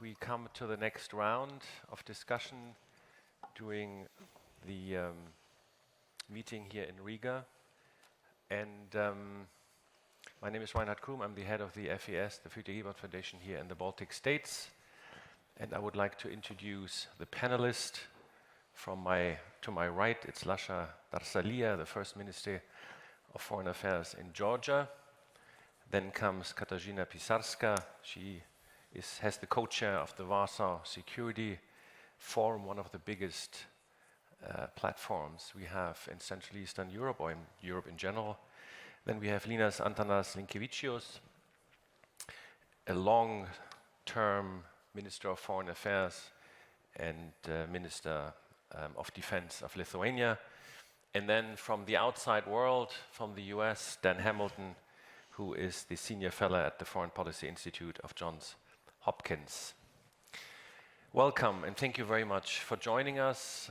We come to the next round of discussion during the meeting here in Riga. And my name is Reinhard Krum. I'm the head of the FES, the Friedrich Ebert Foundation here in the Baltic States. And I would like to introduce the panelist to my right. It's Lasha DARSALIA, the First Minister of Foreign Affairs in Georgia. Then comes Katarzyna PISARSKA. She has the co-chair of the Warsaw Security Forum, one of the biggest platforms we have in Central Eastern Europe, or in Europe in general. Then we have Linas, Antanas, LINKEVIČIUS, a long-term Minister of Foreign Affairs and Minister of Defense of Lithuania. And then from the outside world, from the US, Dan Hamilton, who is the Senior Fellow at the Foreign Policy Institute of Johns Hopkins. Welcome, and thank you very much for joining us.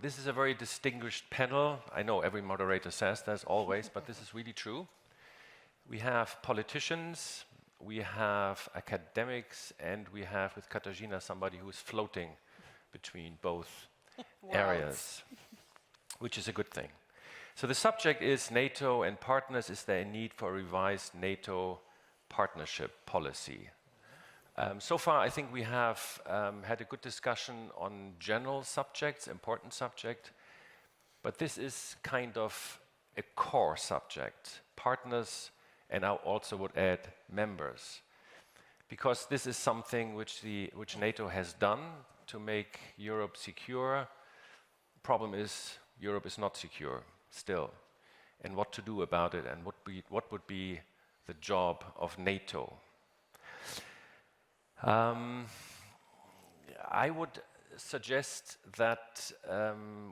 This is a very distinguished panel. I know every moderator says that always, but this is really true. We have politicians, we have academics, and we have with Katarzyna somebody who is floating between both areas, which is a good thing. So the subject is NATO and partners. Is there a need for a revised NATO partnership policy? So far, I think we have had a good discussion on general subjects, important subject, but this is kind of a core subject, partners, and I also would add members, because this is something which NATO has done to make Europe secure. Problem is, Europe is not secure still, and what to do about it, and what would be the job of NATO. I would suggest that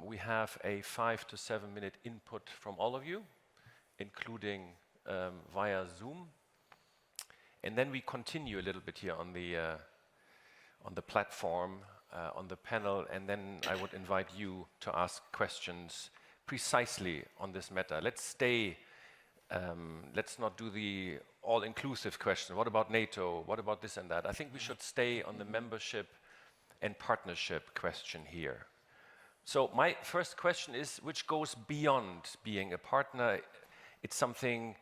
we have a 5 to 7 minute input from all of you, including via Zoom, and then we continue a little bit here on the platform, on the panel, and then I would invite you to ask questions precisely on this matter. Let's not do the all-inclusive question. What about NATO? What about this and that? I think we should stay on the membership and partnership question here. So my first question is, which goes beyond being a partner. It's something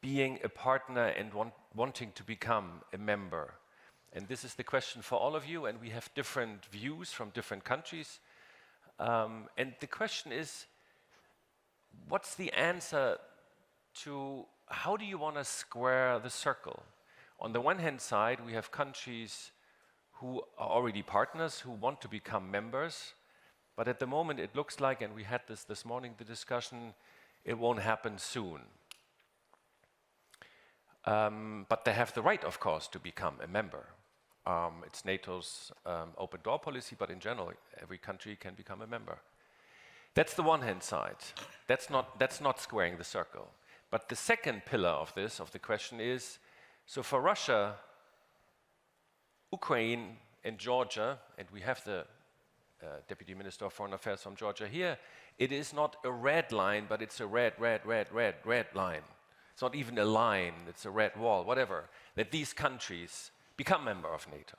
being a partner and wanting to become a member. And this is the question for all of you, and we have different views from different countries. And the question is, what's the answer to how do you want to square the circle? On the one hand side, we have countries who are already partners, who want to become members, but at the moment it looks like, and we had this morning, the discussion, it won't happen soon. But they have the right, of course, to become a member. It's NATO's open door policy, but in general, every country can become a member. That's the one hand side. That's not squaring the circle. But the second pillar of the question is, so for Russia, Ukraine, and Georgia, and we have the Deputy Minister of Foreign Affairs from Georgia here, it is not a red line, but it's a red line. It's not even a line, it's a red wall, whatever, that these countries become member of NATO.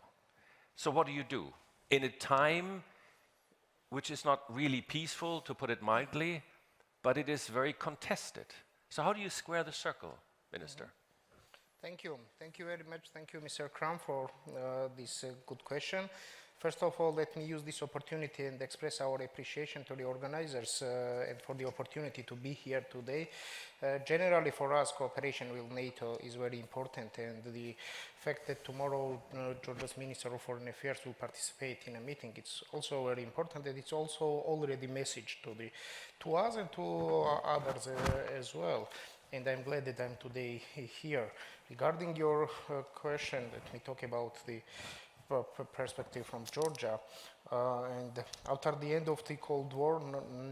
So what do you do? In a time which is not really peaceful, to put it mildly, but it is very contested. So how do you square the circle, Minister? Thank you. Thank you very much. Thank you, Mr. Kram, for this good question. First of all, let me use this opportunity and express our appreciation to the organizers and for the opportunity to be here today. Generally, for us, cooperation with NATO is very important, and the fact that tomorrow Georgia's Minister of Foreign Affairs will participate in a meeting, it's also very important, and it's also already a message to us and to others as well. And I'm glad that I'm today here. Regarding your question, let me talk about the perspective from Georgia. And after the end of the Cold War,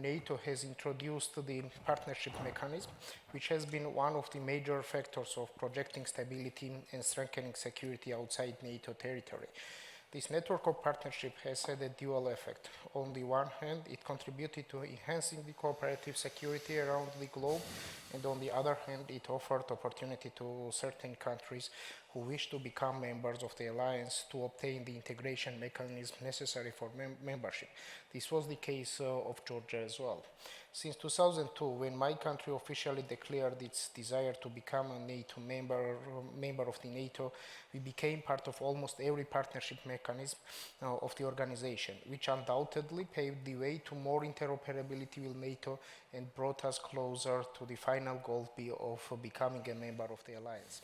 NATO has introduced the partnership mechanism, which has been one of the major factors of projecting stability and strengthening security outside NATO territory. This network of partnership has had a dual effect. On the one hand, it contributed to enhancing the cooperative security around the globe, and on the other hand, it offered opportunity to certain countries who wish to become members of the alliance to obtain the integration mechanism necessary for membership. This was the case of Georgia as well. Since 2002, when my country officially declared its desire to become a NATO member of the NATO, we became part of almost every partnership mechanism of the organization, which undoubtedly paved the way to more interoperability with NATO and brought us closer to the final goal of becoming a member of the alliance.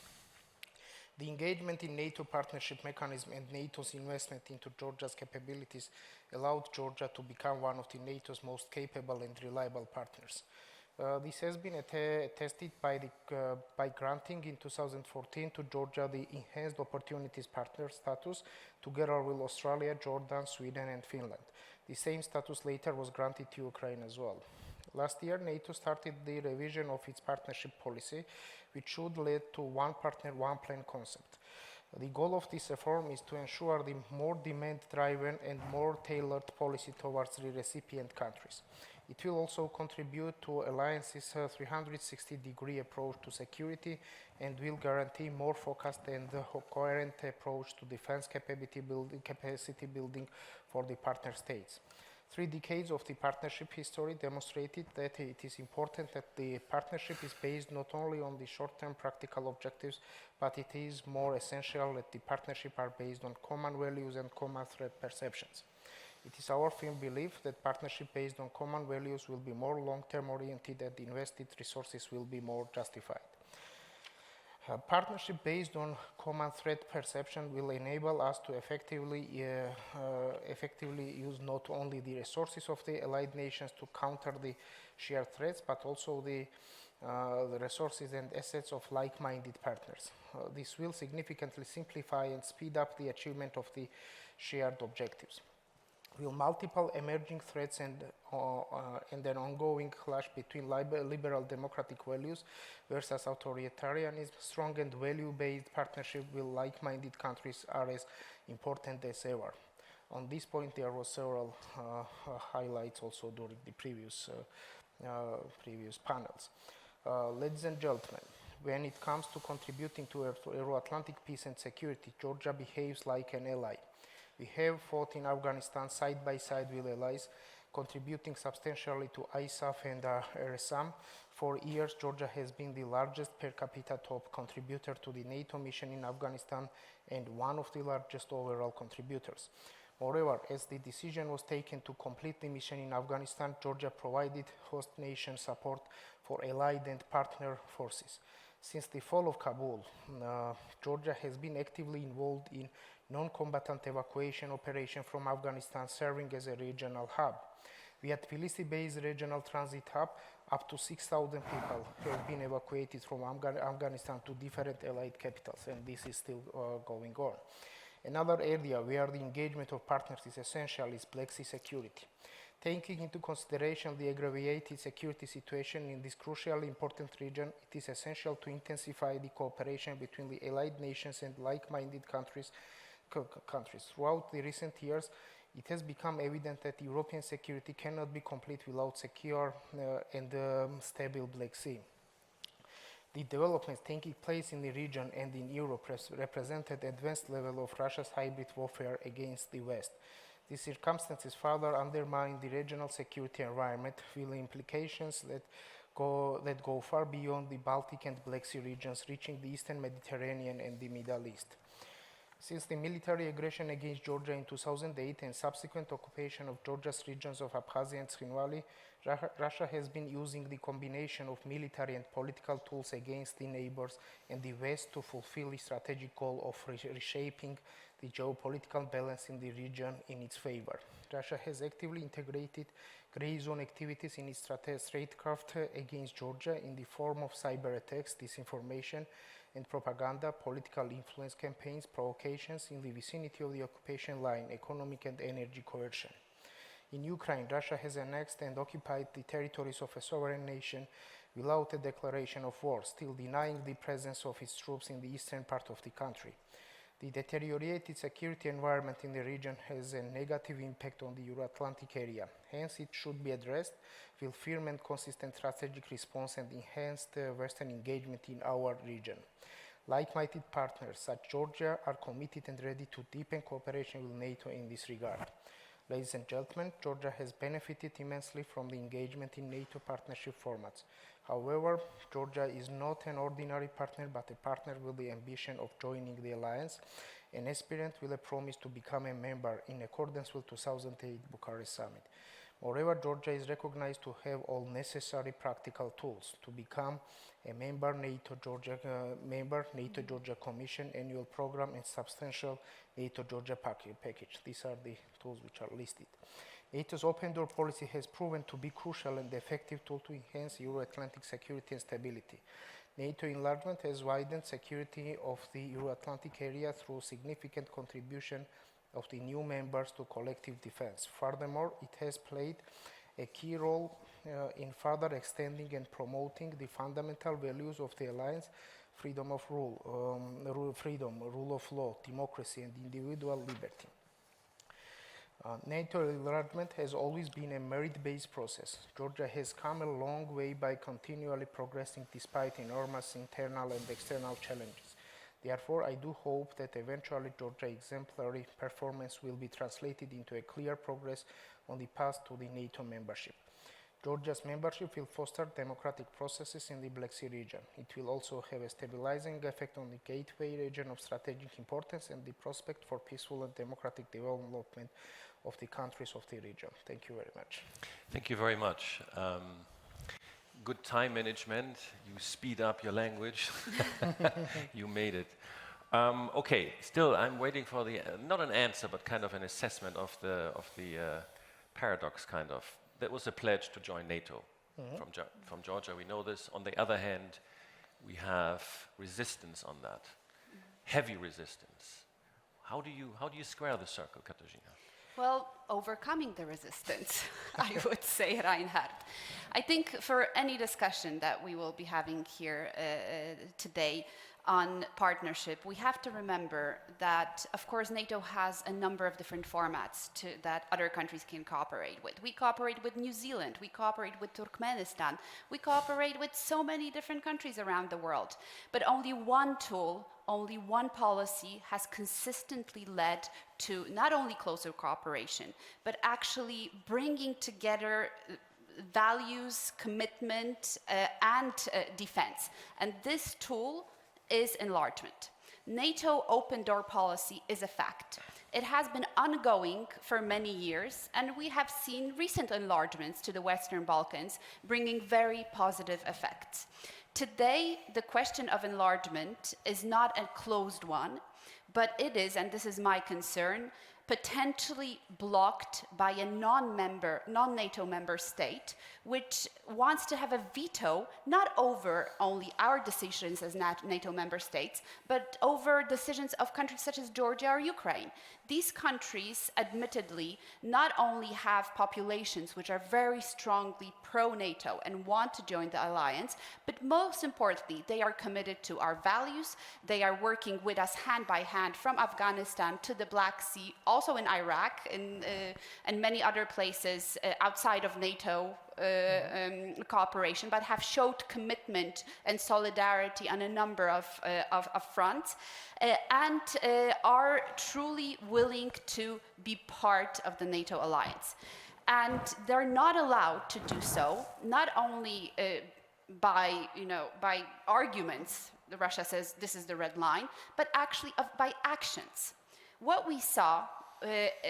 The engagement in NATO partnership mechanism and NATO's investment into Georgia's capabilities allowed Georgia to become one of the NATO's most capable and reliable partners. This has been attested by granting in 2014 to Georgia the Enhanced Opportunities Partner status, together with Australia, Jordan, Sweden, and Finland. The same status later was granted to Ukraine as well. Last year, NATO started the revision of its partnership policy, which should lead to one partner, one plan concept. The goal of this reform is to ensure the more demand-driven and more tailored policy towards the recipient countries. It will also contribute to Alliance's 360-degree approach to security and will guarantee more focused and coherent approach to defense capacity building for the partner states. 3 decades of the partnership history demonstrated that it is important that the partnership is based not only on the short-term practical objectives, but it is more essential that the partnership are based on common values and common threat perceptions. It is our firm belief that partnership based on common values will be more long-term oriented and invested resources will be more justified. Partnership based on common threat perception will enable us to effectively use not only the resources of the allied nations to counter the shared threats, but also the resources and assets of like-minded partners. This will significantly simplify and speed up the achievement of the shared objectives. Will multiple emerging threats and an ongoing clash between liberal democratic values versus authoritarianism, strong and value-based partnership with like-minded countries are as important as ever. On this point, there were several highlights also during the previous panels. Ladies and gentlemen, when it comes to contributing to Euro-Atlantic peace and security, Georgia behaves like an ally. We have fought in Afghanistan side by side with allies, contributing substantially to ISAF and RSM. For years, Georgia has been the largest per capita top contributor to the NATO mission in Afghanistan and one of the largest overall contributors. Moreover, as the decision was taken to complete the mission in Afghanistan, Georgia provided host nation support for allied and partner forces. Since the fall of Kabul, Georgia has been actively involved in non-combatant evacuation operation from Afghanistan, serving as a regional hub. We at Tbilisi-based regional transit hub, up to 6,000 people have been evacuated from Afghanistan to different allied capitals, and this is still going on. Another area where the engagement of partners is essential is Black Sea security. Taking into consideration the aggravated security situation in this crucially important region, it is essential to intensify the cooperation between the allied nations and like-minded countries. Throughout the recent years, it has become evident that European security cannot be complete without secure and stable Black Sea. The developments taking place in the region and in Europe represent an advanced level of Russia's hybrid warfare against the West. These circumstances further undermine the regional security environment, with implications that go far beyond the Baltic and Black Sea regions, reaching the Eastern Mediterranean and the Middle East. Since the military aggression against Georgia in 2008 and subsequent occupation of Georgia's regions of Abkhazia and Khyvyn Valley, Russia has been using the combination of military and political tools against the neighbors and the West to fulfill the strategic goal of reshaping the geopolitical balance in the region in its favor. Russia has actively integrated gray zone activities in its statecraft against Georgia in the form of cyber attacks, disinformation, and propaganda, political influence campaigns, provocations in the vicinity of the occupation line, economic and energy coercion. In Ukraine, Russia has annexed and occupied the territories of a sovereign nation without a declaration of war, still denying the presence of its troops in the eastern part of the country. The deteriorated security environment in the region has a negative impact on the Euro-Atlantic area. Hence, it should be addressed with firm and consistent strategic response and enhanced Western engagement in our region. Like-minded partners such as Georgia are committed and ready to deepen cooperation with NATO in this regard. Ladies and gentlemen, Georgia has benefited immensely from the engagement in NATO partnership formats. However, Georgia is not an ordinary partner, but a partner with the ambition of joining the alliance, an aspirant with a promise to become a member in accordance with 2008 Bucharest Summit. Moreover, Georgia is recognized to have all necessary practical tools to become a member, NATO Georgia Commission annual program and substantial NATO Georgia package. These are the tools which are listed. NATO's open door policy has proven to be crucial and effective tool to enhance Euro-Atlantic security and stability. NATO enlargement has widened security of the Euro-Atlantic area through significant contribution of the new members to collective defense. Furthermore, it has played a key role in further extending and promoting the fundamental values of the alliance: freedom of rule of law, democracy, and individual liberty. NATO enlargement has always been a merit-based process. Georgia has come a long way by continually progressing despite enormous internal and external challenges. Therefore, I do hope that eventually Georgia's exemplary performance will be translated into a clear progress on the path to the NATO membership. Georgia's membership will foster democratic processes in the Black Sea region. It will also have a stabilizing effect on the gateway region of strategic importance and the prospect for peaceful and democratic development of the countries of the region. Thank you very much. Thank you very much. Good time management. You speed up your language. You made it. Okay, still I'm waiting for the, not an answer, but kind of an assessment of the paradox, kind of. That was a pledge to join NATO from Georgia. We know this. On the other hand, we have resistance on that, heavy resistance. How do you square the circle, Katarzyna? Well, overcoming the resistance, I would say, Reinhard. I think for any discussion that we will be having here today on partnership, we have to remember that, of course, NATO has a number of different formats that other countries can cooperate with. We cooperate with New Zealand, we cooperate with Turkmenistan, we cooperate with so many different countries around the world. But only one tool, only one policy has consistently led to not only closer cooperation, but actually bringing together values, commitment, and defense. And this tool is enlargement. NATO open door policy is a fact. It has been ongoing for many years, and we have seen recent enlargements to the Western Balkans bringing very positive effects. Today, the question of enlargement is not a closed one, but it is, and this is my concern, potentially blocked by a non-NATO member state, which wants to have a veto not over only our decisions as NATO member states, but over decisions of countries such as Georgia or Ukraine. These countries, admittedly, not only have populations which are very strongly pro-NATO and want to join the alliance, but most importantly, they are committed to our values. They are working with us hand by hand from Afghanistan to the Black Sea, also in Iraq and many other places outside of NATO cooperation, but have showed commitment and solidarity on a number of fronts, and are truly willing to be part of the NATO alliance. And they're not allowed to do so, not only by arguments, Russia says this is the red line, but actually by actions. What we saw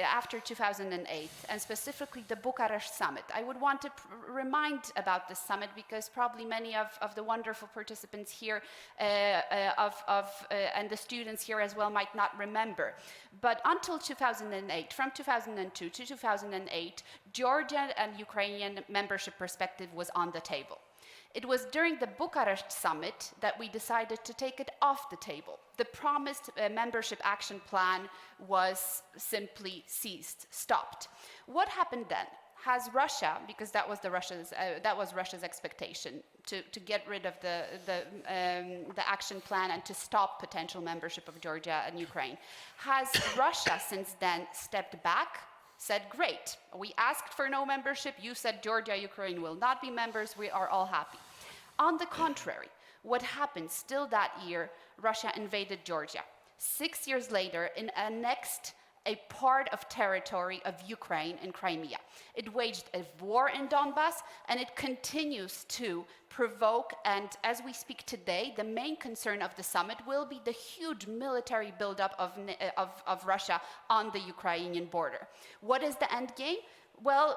after 2008, and specifically the Bucharest summit. I would want to remind about this summit because probably many of the wonderful participants here and the students here as well might not remember. But until 2008, from 2002 to 2008, Georgian and Ukrainian membership perspective was on the table. It was during the Bucharest summit that we decided to take it off the table. The promised membership action plan was simply ceased, stopped. What happened then? has Russia, because that was Russia's expectation, to get rid of the action plan and to stop potential membership of Georgia and Ukraine, has Russia since then stepped back, said, great, we asked for no membership, you said Georgia, Ukraine will not be members, we are all happy. On the contrary, what happened still that year, Russia invaded Georgia. 6 years later, it annexed a part of territory of Ukraine and Crimea. It waged a war in Donbass, and it continues to provoke, and as we speak today, the main concern of the summit will be the huge military buildup of Russia on the Ukrainian border. What is the end game? Well,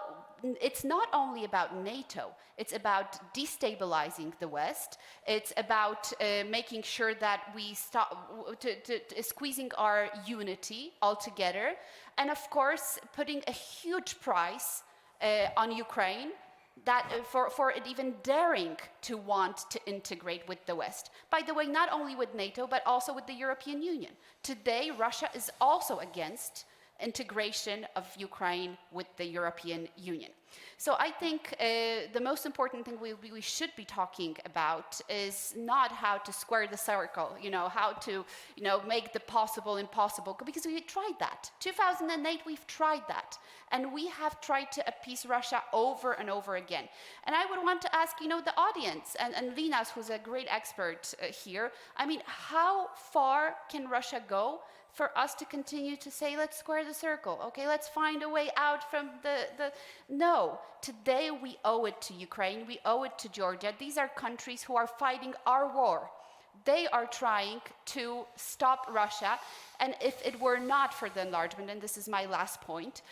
it's not only about NATO, it's about destabilizing the West, it's about making sure that we stop squeezing our unity altogether, and of course putting a huge price on Ukraine that for it even daring to want to integrate with the West. By the way, not only with NATO, but also with the European Union. Today, Russia is also against integration of Ukraine with the European Union. So I think the most important thing we should be talking about is not how to square the circle, how to make the possible impossible, because we tried that. 2008, we've tried that. And we have tried to appease Russia over and over again. And I would want to ask, the audience, and Linas, who's a great expert here, how far can Russia go for us to continue to say, let's square the circle, okay, let's find a way out from the... No, today we owe it to Ukraine, we owe it to Georgia. These are countries who are fighting our war. They are trying to stop Russia, and if it were not for the enlargement, and this is my last point,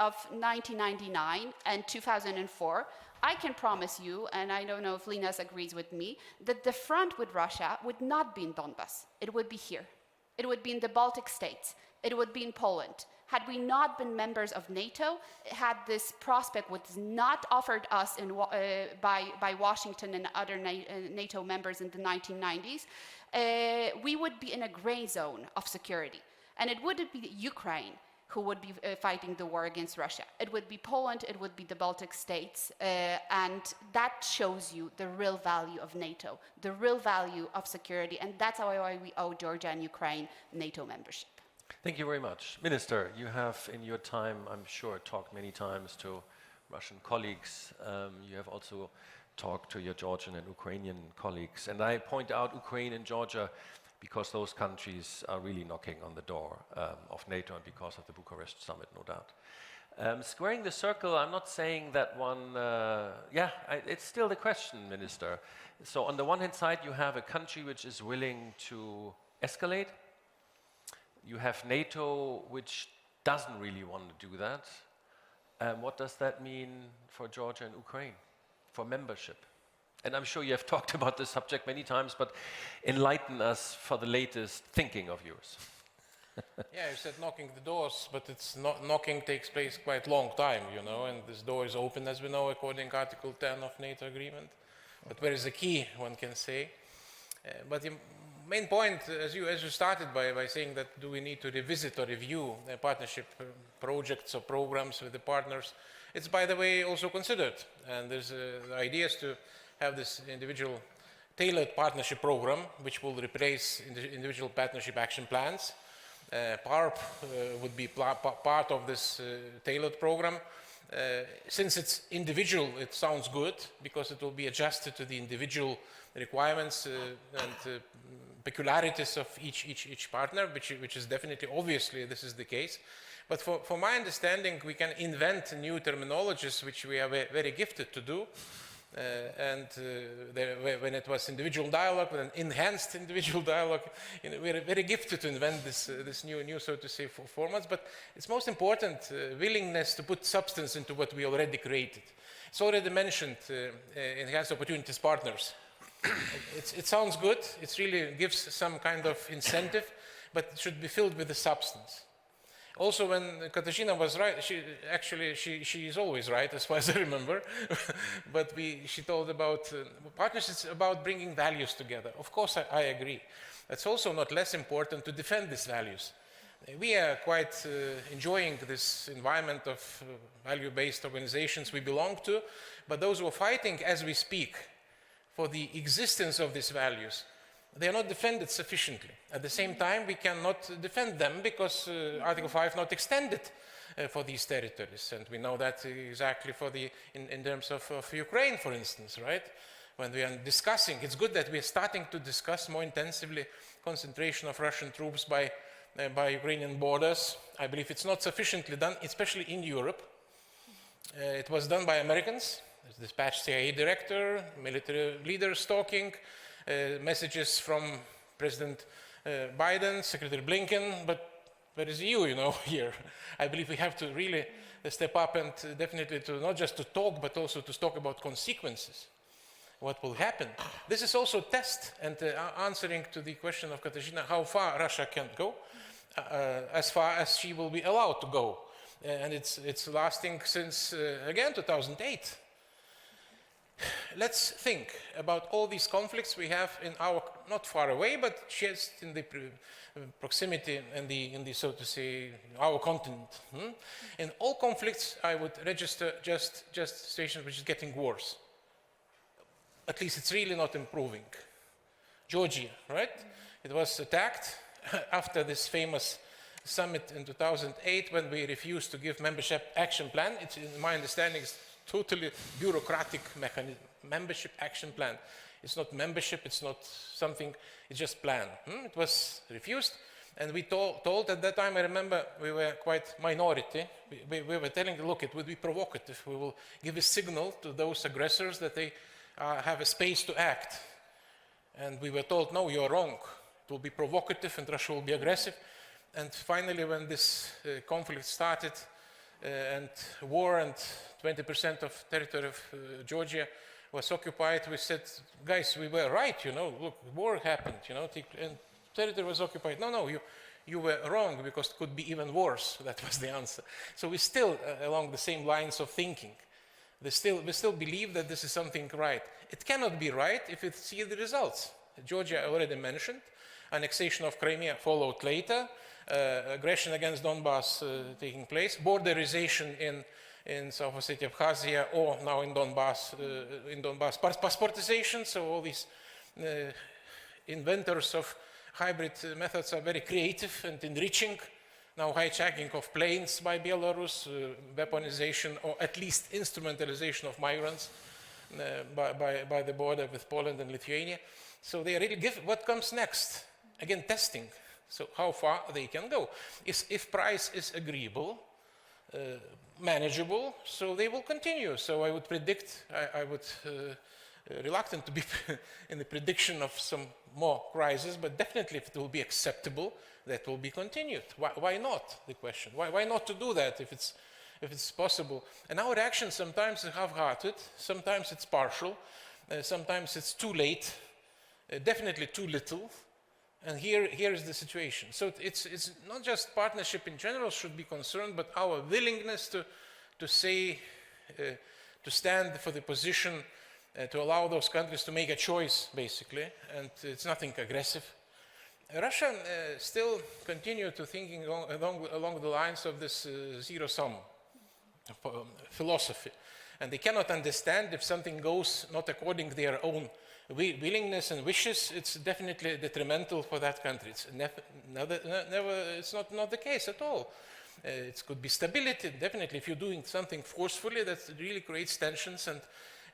of 1999 and 2004, I can promise you, and I don't know if Linas agrees with me, that the front with Russia would not be in Donbass, it would be here. It would be in the Baltic states. It would be in Poland. Had we not been members of NATO, had this prospect was not offered us by Washington and other NATO members in the 1990s, we would be in a gray zone of security. And it wouldn't be Ukraine who would be fighting the war against Russia. It would be Poland, it would be the Baltic states, and that shows you the real value of NATO, the real value of security, and that's why we owe Georgia and Ukraine NATO membership. Thank you very much. Minister, you have in your time, I'm sure, talked many times to Russian colleagues. You have also talked to your Georgian and Ukrainian colleagues, and I point out Ukraine and Georgia because those countries are really knocking on the door of NATO and because of the Bucharest summit, no doubt. Squaring the circle, I'm not saying that one, it's still the question, Minister. So on the one hand side, you have a country which is willing to escalate. You have NATO, which doesn't really want to do that. What does that mean for Georgia and Ukraine, for membership? And I'm sure you have talked about this subject many times, but enlighten us for the latest thinking of yours. Yeah, you said knocking the doors, but it's not, knocking takes place quite long time, and this door is open, as we know, according to Article 10 of NATO agreement. But where is the key, one can say? But the main point, as you started by saying that do we need to revisit or review partnership projects or programs with the partners, it's, by the way, also considered. And there's ideas to have this individual tailored partnership program, which will replace individual partnership action plans. PARP would be part of this tailored program. Since it's individual, it sounds good because it will be adjusted to the individual requirements and peculiarities of each partner, which is definitely, obviously, this is the case. But for my understanding, we can invent new terminologies, which we are very gifted to do. When it was individual dialogue, with an enhanced individual dialogue, we're very gifted to invent this new, so to say, formats. But it's most important, willingness to put substance into what we already created. It's already mentioned, enhanced opportunities partners. It sounds good. It really gives some kind of incentive, but it should be filled with the substance. Also, when Katarzyna was right, she is always right, as far as I remember, but she told about partnerships about bringing values together. Of course, I agree. It's also not less important to defend these values. We are quite enjoying this environment of value-based organizations we belong to, but those who are fighting as we speak for the existence of these values, they are not defended sufficiently. At the same time, we cannot defend them because Article 5 not extended for these territories, and we know that exactly for in terms of Ukraine, for instance, right? When we are discussing, it's good that we are starting to discuss more intensively concentration of Russian troops by Ukrainian borders. I believe it's not sufficiently done, especially in Europe. It was done by Americans. There's dispatched CIA director, military leaders talking, messages from President Biden, Secretary Blinken, but where is EU, here? I believe we have to really step up and definitely to not just to talk, but also to talk about consequences. What will happen? This is also a test, and answering to the question of Katarzyna, how far Russia can go, as far as she will be allowed to go. And it's lasting since, again, 2008. Let's think about all these conflicts we have in our, not far away, but just in the proximity and in the, so to say, our continent. In all conflicts, I would register just situations which is getting worse. At least it's really not improving. Georgia, right? It was attacked after this famous summit in 2008 when we refused to give membership action plan. It's, in my understanding, it's totally bureaucratic mechanism. Membership action plan. It's not membership, it's not something, it's just plan. It was refused, and we told at that time, I remember we were quite minority. We were telling, look, it would be provocative. We will give a signal to those aggressors that they have a space to act. And we were told, no, you're wrong. It will be provocative and Russia will be aggressive. And finally, when this conflict started and war and 20% of territory of Georgia was occupied, we said, guys, we were right, look, war happened, and territory was occupied. No, you were wrong because it could be even worse. That was the answer. So we're still along the same lines of thinking. We still believe that this is something right. It cannot be right if you see the results. Georgia, I already mentioned. Annexation of Crimea followed later. Aggression against Donbass taking place. Borderization in South Ossetia, Abkhazia, or now in Donbass, passportization. So all these inventors of hybrid methods are very creative and enriching. Now hijacking of planes by Belarus, weaponization or at least instrumentalization of migrants by the border with Poland and Lithuania. So they really give what comes next. Again, testing. So how far they can go. If price is agreeable, manageable, so they will continue. So I would predict, I would reluctant to be in the prediction of some more crises, but definitely if it will be acceptable, that will be continued. Why not, the question? Why not to do that if it's possible? And our reaction sometimes is half-hearted, sometimes it's partial, sometimes it's too late, definitely too little. And here is the situation. So it's not just partnership in general should be concerned, but our willingness to say, to stand for the position, to allow those countries to make a choice, basically, and it's nothing aggressive. Russia still continue to thinking along the lines of this zero-sum philosophy, and they cannot understand if something goes not according to their own willingness and wishes. It's definitely detrimental for that country. It's it's not the case at all. It could be stability, definitely. If you're doing something forcefully, that really creates tensions, and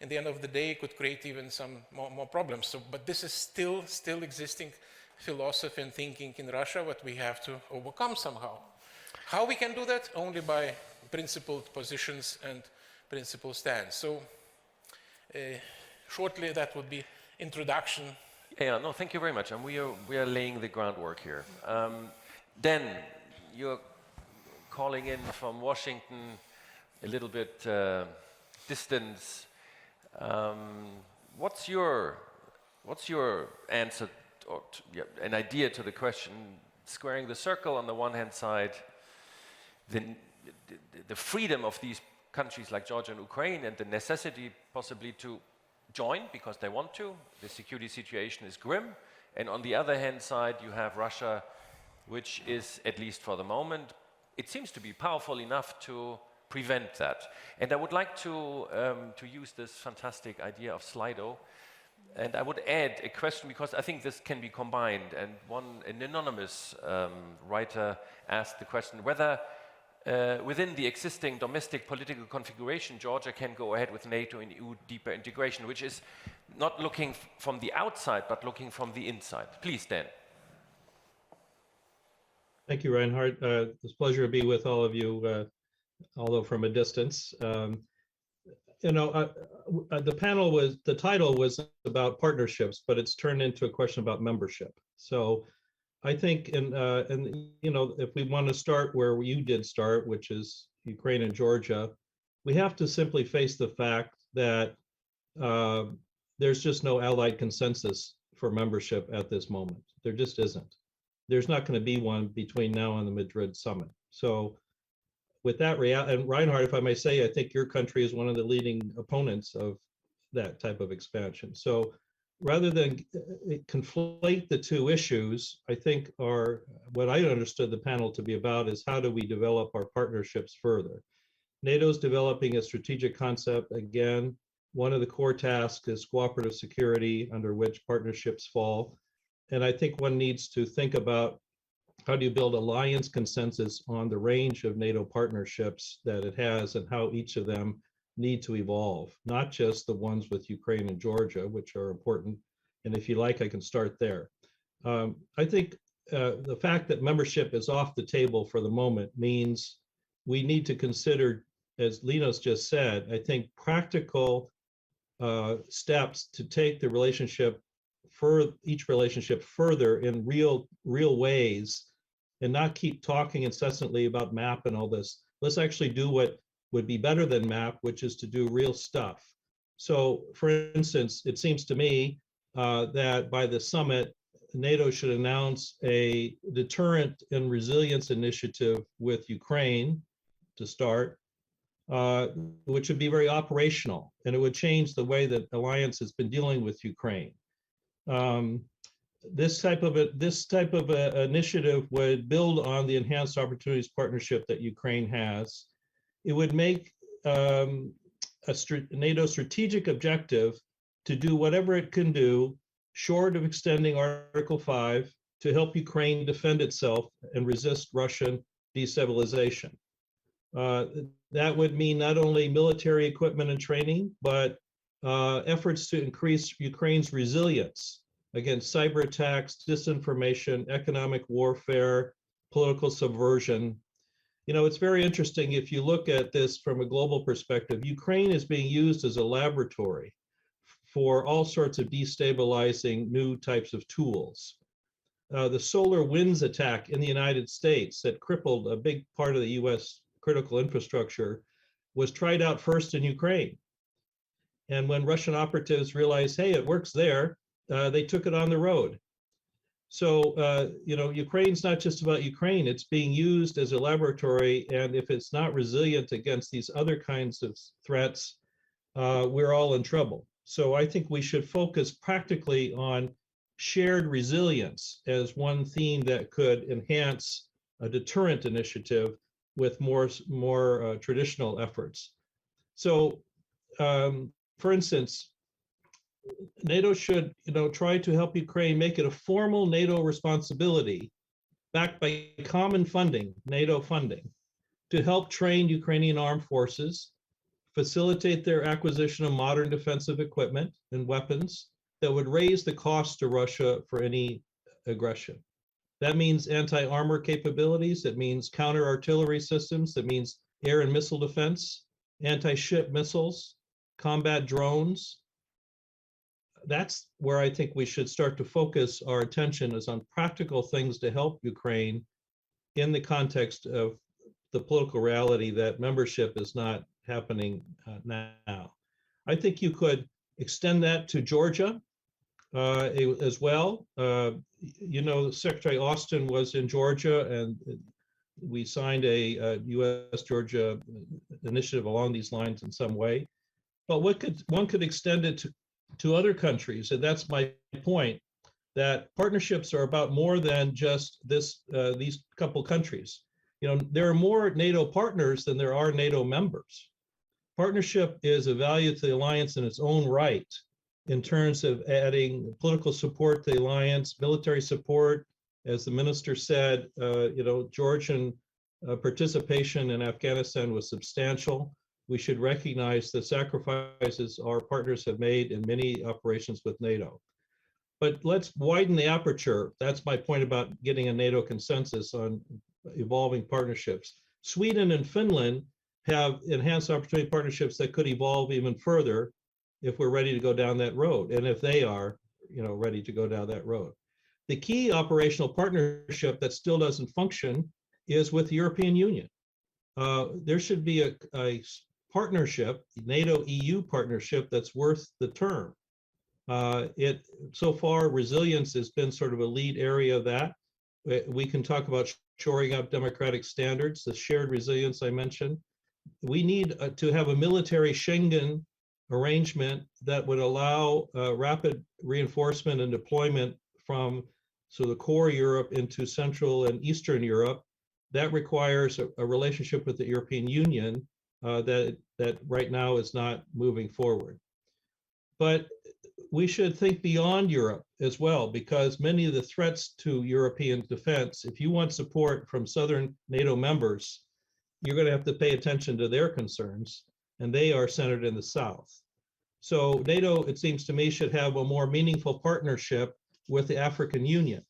in the end of the day, it could create even some more problems. So, but this is still existing philosophy and thinking in Russia, what we have to overcome somehow. How we can do that? Only by principled positions and principled stands. So, shortly, that would be introduction. Yeah, no, thank you very much. And we are laying the groundwork here. Dan, you're calling in from Washington, a little bit distance. What's your answer, or an idea to the question, squaring the circle on the one hand side, the freedom of these countries like Georgia and Ukraine, and the necessity possibly to join because they want to. The security situation is grim. And on the other hand side, you have Russia which is, at least for the moment, it seems to be powerful enough to prevent that. And I would like to use this fantastic idea of Slido, and I would add a question, because I think this can be combined, and an anonymous writer asked the question whether within the existing domestic political configuration, Georgia can go ahead with NATO and EU deeper integration, which is not looking from the outside, but looking from the inside. Please, Dan. Thank you, Reinhard. It's a pleasure to be with all of you, although from a distance. You know, the title was about partnerships, but it's turned into a question about membership. So I think, and you know, if we want to start where you did start, which is Ukraine and Georgia, we have to simply face the fact that there's just no allied consensus for membership at this moment. There just isn't. There's not going to be one between now and the Madrid summit. So with that reality, and Reinhard, if I may say, I think your country is one of the leading opponents of that type of expansion. So rather than conflate the two issues, I think what I understood the panel to be about is how do we develop our partnerships further? NATO's developing a strategic concept. Again, one of the core tasks is cooperative security, under which partnerships fall. And I think one needs to think about how do you build alliance consensus on the range of NATO partnerships that it has and how each of them need to evolve, not just the ones with Ukraine and Georgia, which are important. And if you like, I can start there. I think the fact that membership is off the table for the moment means we need to consider, as Linas just said, I think practical steps to take the relationship each relationship further in real ways, and not keep talking incessantly about MAP and all this. Let's actually do what would be better than MAP, which is to do real stuff. So, for instance, it seems to me that by the summit, NATO should announce a deterrent and resilience initiative with Ukraine to start, which would be very operational, and it would change the way that alliance has been dealing with Ukraine. This type of initiative would build on the enhanced opportunities partnership that Ukraine has. It would make a NATO strategic objective to do whatever it can do, short of extending Article 5, to help Ukraine defend itself and resist Russian destabilization. That would mean not only military equipment and training, but efforts to increase Ukraine's resilience against cyber attacks, disinformation, economic warfare, political subversion. You know, it's very interesting if you look at this from a global perspective. Ukraine is being used as a laboratory for all sorts of destabilizing new types of tools. The solar winds attack in the United States that crippled a big part of the US critical infrastructure was tried out first in Ukraine. And when Russian operatives realized, hey, it works there, they took it on the road. So, you know, Ukraine's not just about Ukraine, it's being used as a laboratory. And if it's not resilient against these other kinds of threats, we're all in trouble. So I think we should focus practically on shared resilience as one theme that could enhance a deterrent initiative with more traditional efforts. So, for instance, NATO should, you know, try to help Ukraine make it a formal NATO responsibility, backed by common funding, NATO funding, to help train Ukrainian armed forces, facilitate their acquisition of modern defensive equipment and weapons that would raise the cost to Russia for any aggression. That means anti-armor capabilities, it means counter-artillery systems, it means air and missile defense, anti-ship missiles, combat drones. That's where I think we should start to focus our attention, is on practical things to help Ukraine in the context of the political reality that membership is not happening now. I think you could extend that to Georgia as well. You know, Secretary Austin was in Georgia, and we signed a U.S.-Georgia initiative along these lines in some way. But one could extend it to other countries, and that's my point, that partnerships are about more than just these couple countries. You know, there are more NATO partners than there are NATO members. Partnership is a value to the alliance in its own right, in terms of adding political support to the alliance, military support. As the minister said, you know, Georgian participation in Afghanistan was substantial. We should recognize the sacrifices our partners have made in many operations with NATO. But let's widen the aperture. That's my point about getting a NATO consensus on evolving partnerships. Sweden and Finland have enhanced opportunity partnerships that could evolve even further if we're ready to go down that road, and if they are, you know, ready to go down that road. The key operational partnership that still doesn't function is with the European Union. There should be a partnership, NATO-EU partnership, that's worth the term. So far, resilience has been sort of a lead area of that. We can talk about shoring up democratic standards, the shared resilience I mentioned. We need to have a military Schengen arrangement that would allow rapid reinforcement and deployment from the core Europe into Central and Eastern Europe. That requires a relationship with the European Union that right now is not moving forward. But we should think beyond Europe as well, because many of the threats to European defense, if you want support from Southern NATO members, you're going to have to pay attention to their concerns, and they are centered in the South. So NATO, it seems to me, should have a more meaningful partnership with the African Union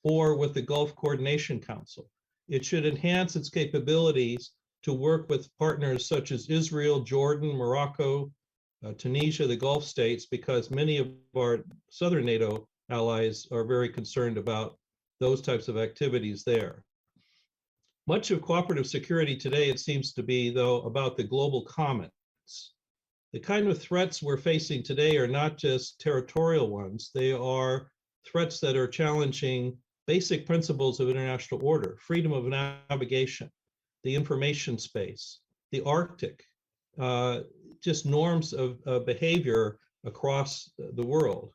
or with the Gulf Coordination Council. It should enhance its capabilities to work with partners such as Israel, Jordan, Morocco, Tunisia, the Gulf states, because many of our Southern NATO allies are very concerned about those types of activities there. Much of cooperative security today, it seems to be, though, about the global commons. The kind of threats we're facing today are not just territorial ones. They are threats that are challenging basic principles of international order, freedom of navigation, the information space, the Arctic, just norms of behavior across the world.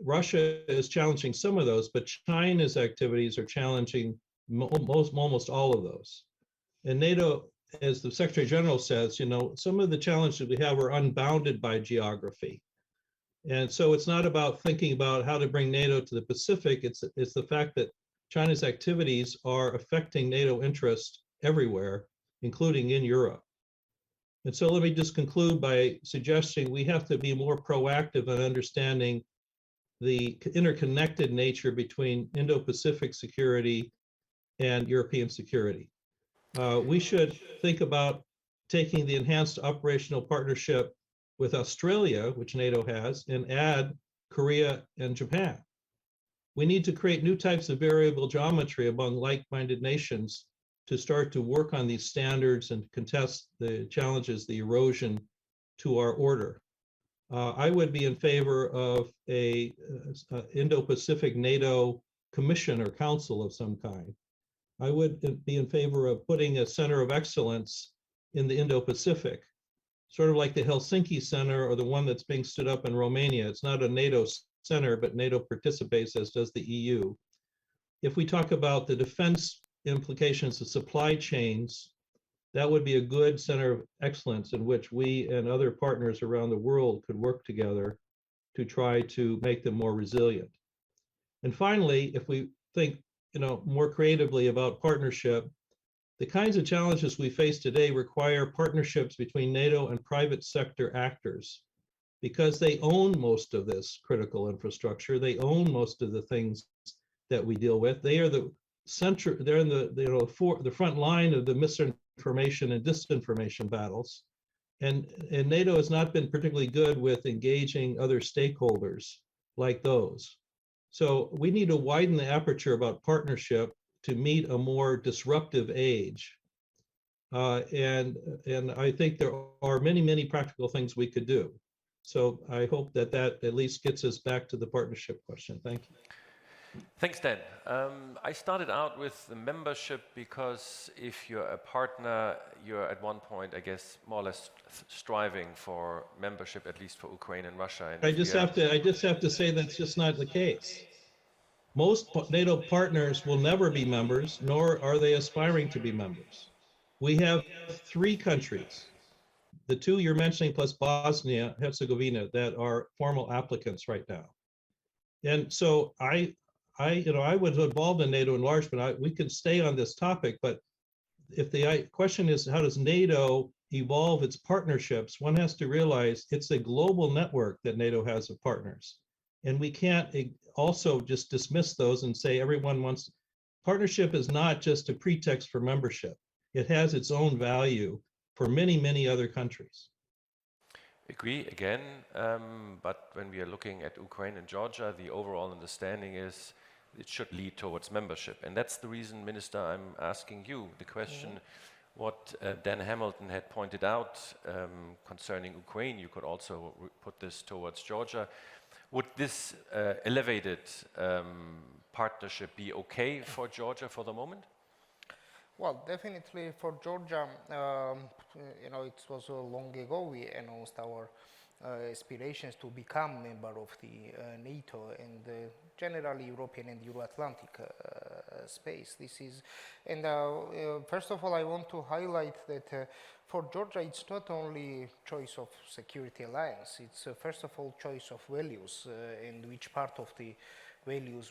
Russia is challenging some of those, but China's activities are challenging almost all of those. And NATO, as the Secretary General says, you know, some of the challenges we have are unbounded by geography. And so it's not about thinking about how to bring NATO to the Pacific, it's the fact that China's activities are affecting NATO interests everywhere, including in Europe. And so let me just conclude by suggesting we have to be more proactive in understanding the interconnected nature between Indo-Pacific security and European security. We should think about taking the enhanced operational partnership with Australia, which NATO has, and add Korea and Japan. We need to create new types of variable geometry among like-minded nations to start to work on these standards and contest the challenges, the erosion to our order. I would be in favor of a Indo-Pacific NATO commission or council of some kind. I would be in favor of putting a center of excellence in the Indo-Pacific, sort of like the Helsinki Center or the one that's being stood up in Romania. It's not a NATO center, but NATO participates, as does the EU. If we talk about the defense implications of supply chains, that would be a good center of excellence in which we and other partners around the world could work together to try to make them more resilient. And finally, if we think, you know, more creatively about partnership, the kinds of challenges we face today require partnerships between NATO and private sector actors, because they own most of this critical infrastructure. They own most of the things that we deal with. They are the center, they're in the front line of the misinformation and disinformation battles. And NATO has not been particularly good with engaging other stakeholders like those. So we need to widen the aperture about partnership to meet a more disruptive age. And I think there are many, many practical things we could do. So I hope that that at least gets us back to the partnership question. Thank you. Thanks, Dan. I started out with the membership because if you're a partner, you're at one point, I guess, more or less striving for membership, at least for Ukraine and Russia. And I just have to say that's just not the case. Most NATO partners will never be members, nor are they aspiring to be members. We have 3 countries, the 2 you're mentioning plus Bosnia Herzegovina, that are formal applicants right now. And so I was involved in NATO enlargement. We could stay on this topic, but if the question is how does NATO evolve its partnerships, one has to realize it's a global network that NATO has of partners. And we can't also just dismiss those and say everyone wants. Partnership is not just a pretext for membership. It has its own value for many, many other countries. Agree again, but when we are looking at Ukraine and Georgia, the overall understanding is it should lead towards membership. And that's the reason, Minister, I'm asking you the question, what Dan Hamilton had pointed out concerning Ukraine, you could also put this towards Georgia. Would this elevated partnership be okay for Georgia for the moment? Well, definitely for Georgia, it was long ago we announced our aspirations to become member of the NATO and generally European and Euro-Atlantic space. First of all, I want to highlight that for Georgia, it's not only choice of security alliance, it's first of all choice of values and which part of the values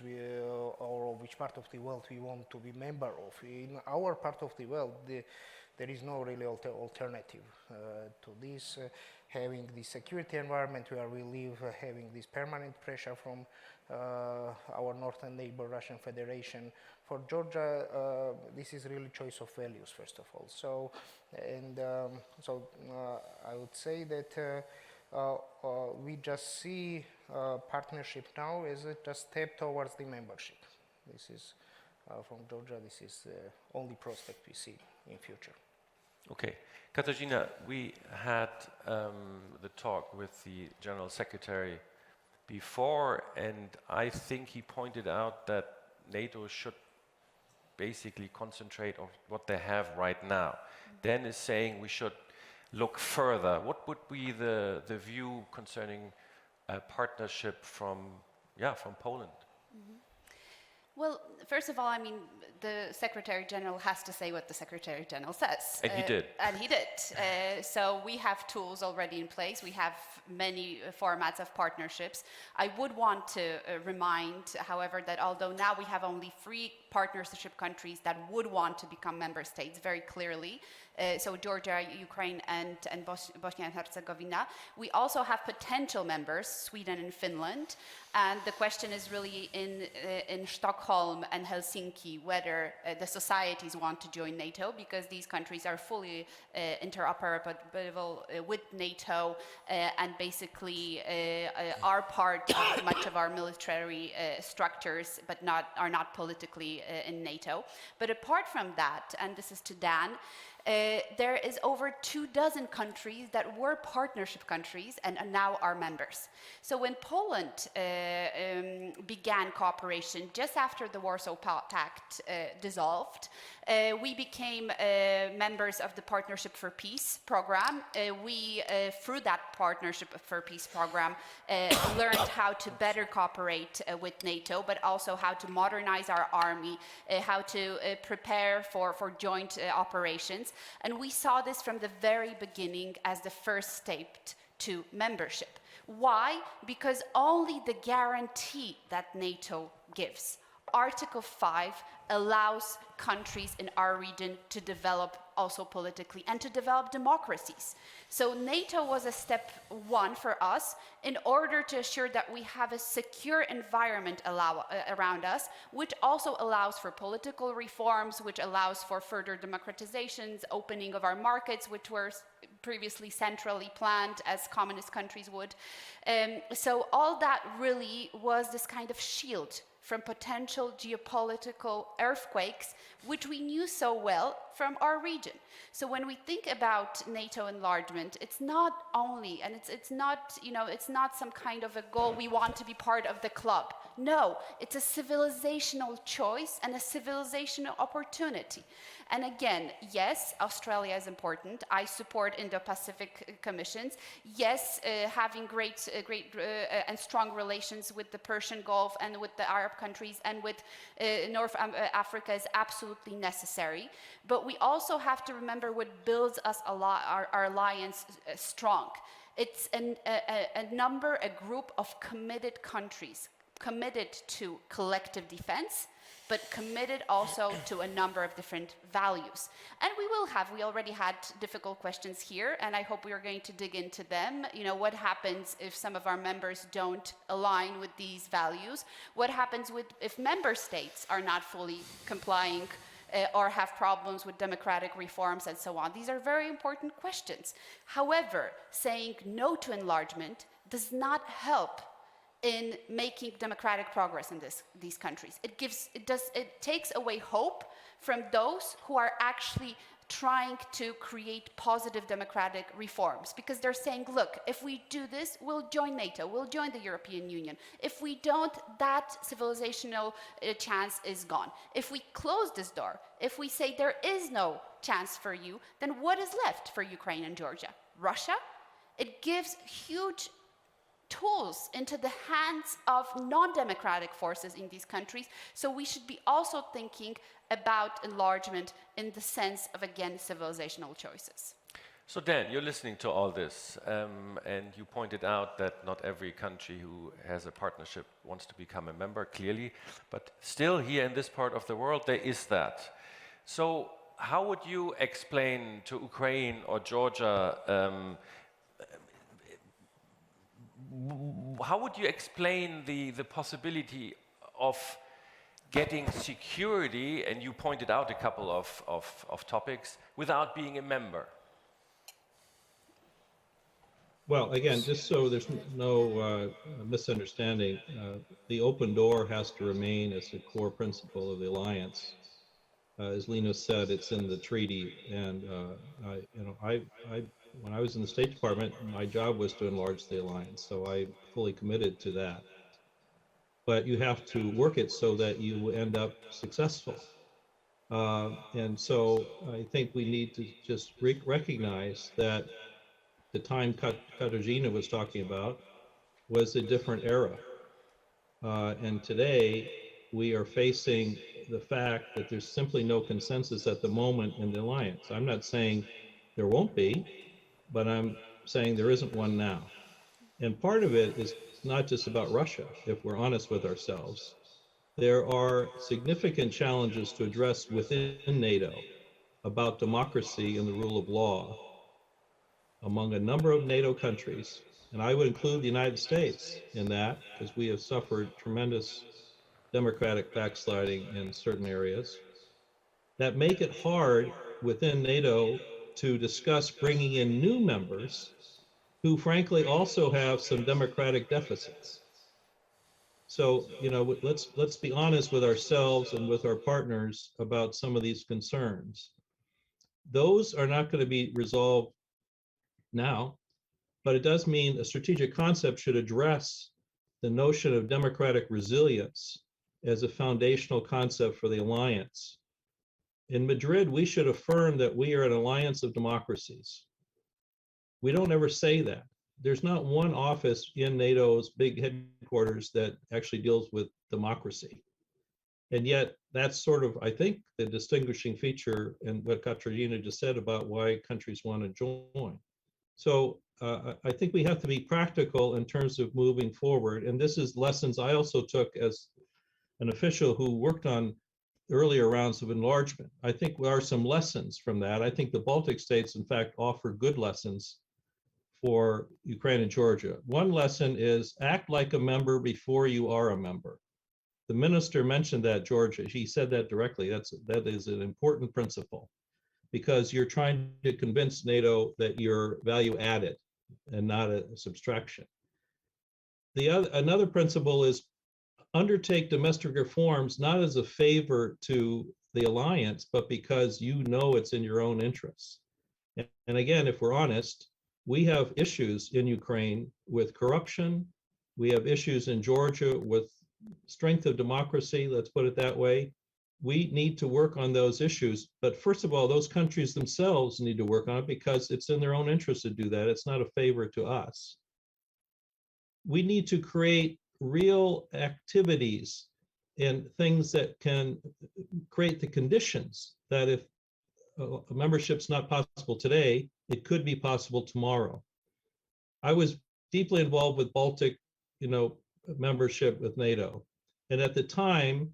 or which part of the world we want to be member of. In our part of the world, there is no really alternative to this. Having the security environment where we live, having this permanent pressure from our northern neighbor, Russian Federation. For Georgia, this is really choice of values, first of all. So I would say that we just see partnership now as a step towards the membership. This is, from Georgia, this is the only prospect we see in future. Okay. Katarzyna, we had the talk with the General Secretary before, and I think he pointed out that NATO should basically concentrate on what they have right now. Dan is saying we should look further. What would be the view concerning a partnership from Poland? Mm-hmm. Well, first of all, I mean, the Secretary General has to say what the Secretary General says. And he did. And he did. So we have tools already in place. We have many formats of partnerships. I would want to remind, however, that although now we have only 3 partnership countries that would want to become member states very clearly, so Georgia, Ukraine, and Bosnia and Herzegovina. We also have potential members, Sweden and Finland, and the question is really in Stockholm and Helsinki whether the societies want to join NATO, because these countries are fully interoperable with NATO and basically are part of much of our military structures, but are not politically in NATO. But apart from that, and this is to Dan, there is over 24 countries that were partnership countries and now are members. So when Poland began cooperation just after the Warsaw Pact dissolved, we became members of the Partnership for Peace program. We, through that Partnership for Peace program, learned how to better cooperate with NATO, but also how to modernize our army, how to prepare for joint operations. And we saw this from the very beginning as the first step to membership. Why? Because only the guarantee that NATO gives, Article 5, allows countries in our region to develop also politically and to develop democracies. So NATO was a step 1 for us in order to assure that we have a secure environment around us, which also allows for political reforms, which allows for further democratizations, opening of our markets, which were previously centrally planned as communist countries would. So all that really was this kind of shield from potential geopolitical earthquakes, which we knew so well from our region. So when we think about NATO enlargement, it's not only, and it's not, you know, it's not some kind of a goal we want to be part of the club. No, it's a civilizational choice and a civilizational opportunity. And again, yes, Australia is important. I support Indo-Pacific commissions. Yes, having great and strong relations with the Persian Gulf and with the Arab countries and with North Africa is absolutely necessary. But we also have to remember what builds us our alliance strong. It's a group of committed countries, committed to collective defense, but committed also to a number of different values. And we already had difficult questions here, and I hope we are going to dig into them. You know, what happens if some of our members don't align with these values? What happens if member states are not fully complying or have problems with democratic reforms and so on? These are very important questions. However, saying no to enlargement does not help in making democratic progress in these countries. It takes away hope from those who are actually trying to create positive democratic reforms, because they're saying, look, if we do this, we'll join NATO, we'll join the European Union. If we don't, that civilizational chance is gone. If we close this door, if we say there is no chance for you, then what is left for Ukraine and Georgia? Russia? It gives huge tools into the hands of non-democratic forces in these countries. So we should be also thinking about enlargement in the sense of, again, civilizational choices. So Dan, you're listening to all this, and you pointed out that not every country who has a partnership wants to become a member, clearly, but still here in this part of the world, there is that. So how would you explain to Ukraine or Georgia, how would you explain the possibility of getting security, and you pointed out a couple of topics, without being a member? Well, again, just so there's no misunderstanding, the open door has to remain as a core principle of the alliance. As Linas said, it's in the treaty, and when I was in the State Department, my job was to enlarge the alliance, so I fully committed to that. But you have to work it so that you end up successful. And so I think we need to just recognize that the time Katarzyna was talking about was a different era. And today we are facing the fact that there's simply no consensus at the moment in the alliance. I'm not saying there won't be, but I'm saying there isn't one now. And part of it is not just about Russia, if we're honest with ourselves. There are significant challenges to address within NATO about democracy and the rule of law among a number of NATO countries. And I would include the United States in that, because we have suffered tremendous democratic backsliding in certain areas that make it hard within NATO to discuss bringing in new members who frankly also have some democratic deficits. So, you know, let's be honest with ourselves and with our partners about some of these concerns. Those are not going to be resolved now, but it does mean a strategic concept should address the notion of democratic resilience as a foundational concept for the alliance. In Madrid, we should affirm that we are an alliance of democracies. We don't ever say that. There's not one office in NATO's big headquarters that actually deals with democracy. And yet that's sort of, I think, the distinguishing feature in what Katarzyna just said about why countries want to join. So I think we have to be practical in terms of moving forward. And this is lessons I also took as an official who worked on earlier rounds of enlargement. I think there are some lessons from that. I think the Baltic states, in fact, offer good lessons for Ukraine and Georgia. One lesson is act like a member before you are a member. The minister mentioned that, Georgia. He said that directly. That is an important principle, because you're trying to convince NATO that you're value added and not a subtraction. Another principle is undertake domestic reforms not as a favor to the alliance, but because you know it's in your own interests. And again, if we're honest, we have issues in Ukraine with corruption. We have issues in Georgia with strength of democracy, let's put it that way. We need to work on those issues. But first of all, those countries themselves need to work on it because it's in their own interest to do that. It's not a favor to us. We need to create real activities and things that can create the conditions that if a membership's not possible today, it could be possible tomorrow. I was deeply involved with Baltic, membership with NATO. And at the time,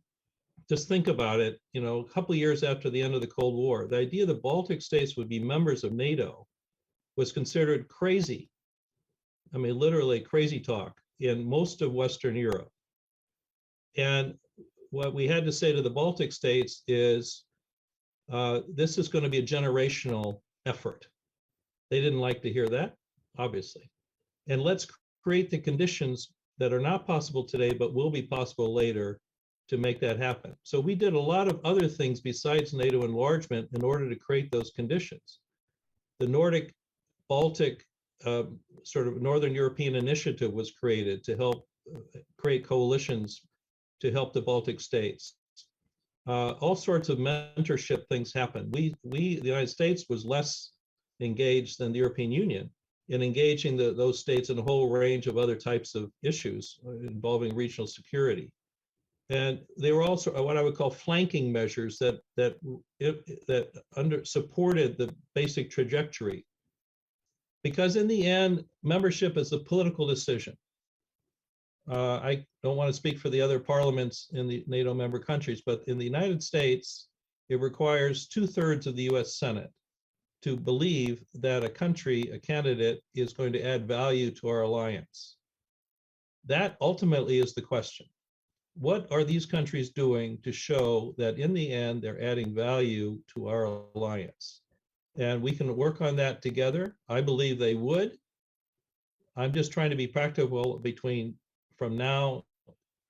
just think about it, a couple of years after the end of the Cold War, the idea that Baltic states would be members of NATO was considered crazy. I mean, literally crazy talk in most of Western Europe. And what we had to say to the Baltic states is, this is going to be a generational effort. They didn't like to hear that, obviously. And let's create the conditions that are not possible today, but will be possible later to make that happen. So we did a lot of other things besides NATO enlargement in order to create those conditions. The Nordic Baltic sort of Northern European initiative was created to help create coalitions to help the Baltic states. All sorts of mentorship things happen. The United States was less engaged than the European Union in engaging those states in a whole range of other types of issues involving regional security. And they were also what I would call flanking measures that supported the basic trajectory. Because in the end, membership is a political decision. I don't want to speak for the other parliaments in the NATO member countries, but in the United States, it requires 2/3 of the US Senate to believe that a country, a candidate, is going to add value to our alliance. That ultimately is the question. What are these countries doing to show that in the end, they're adding value to our alliance? And we can work on that together. I believe they would. I'm just trying to be practical from now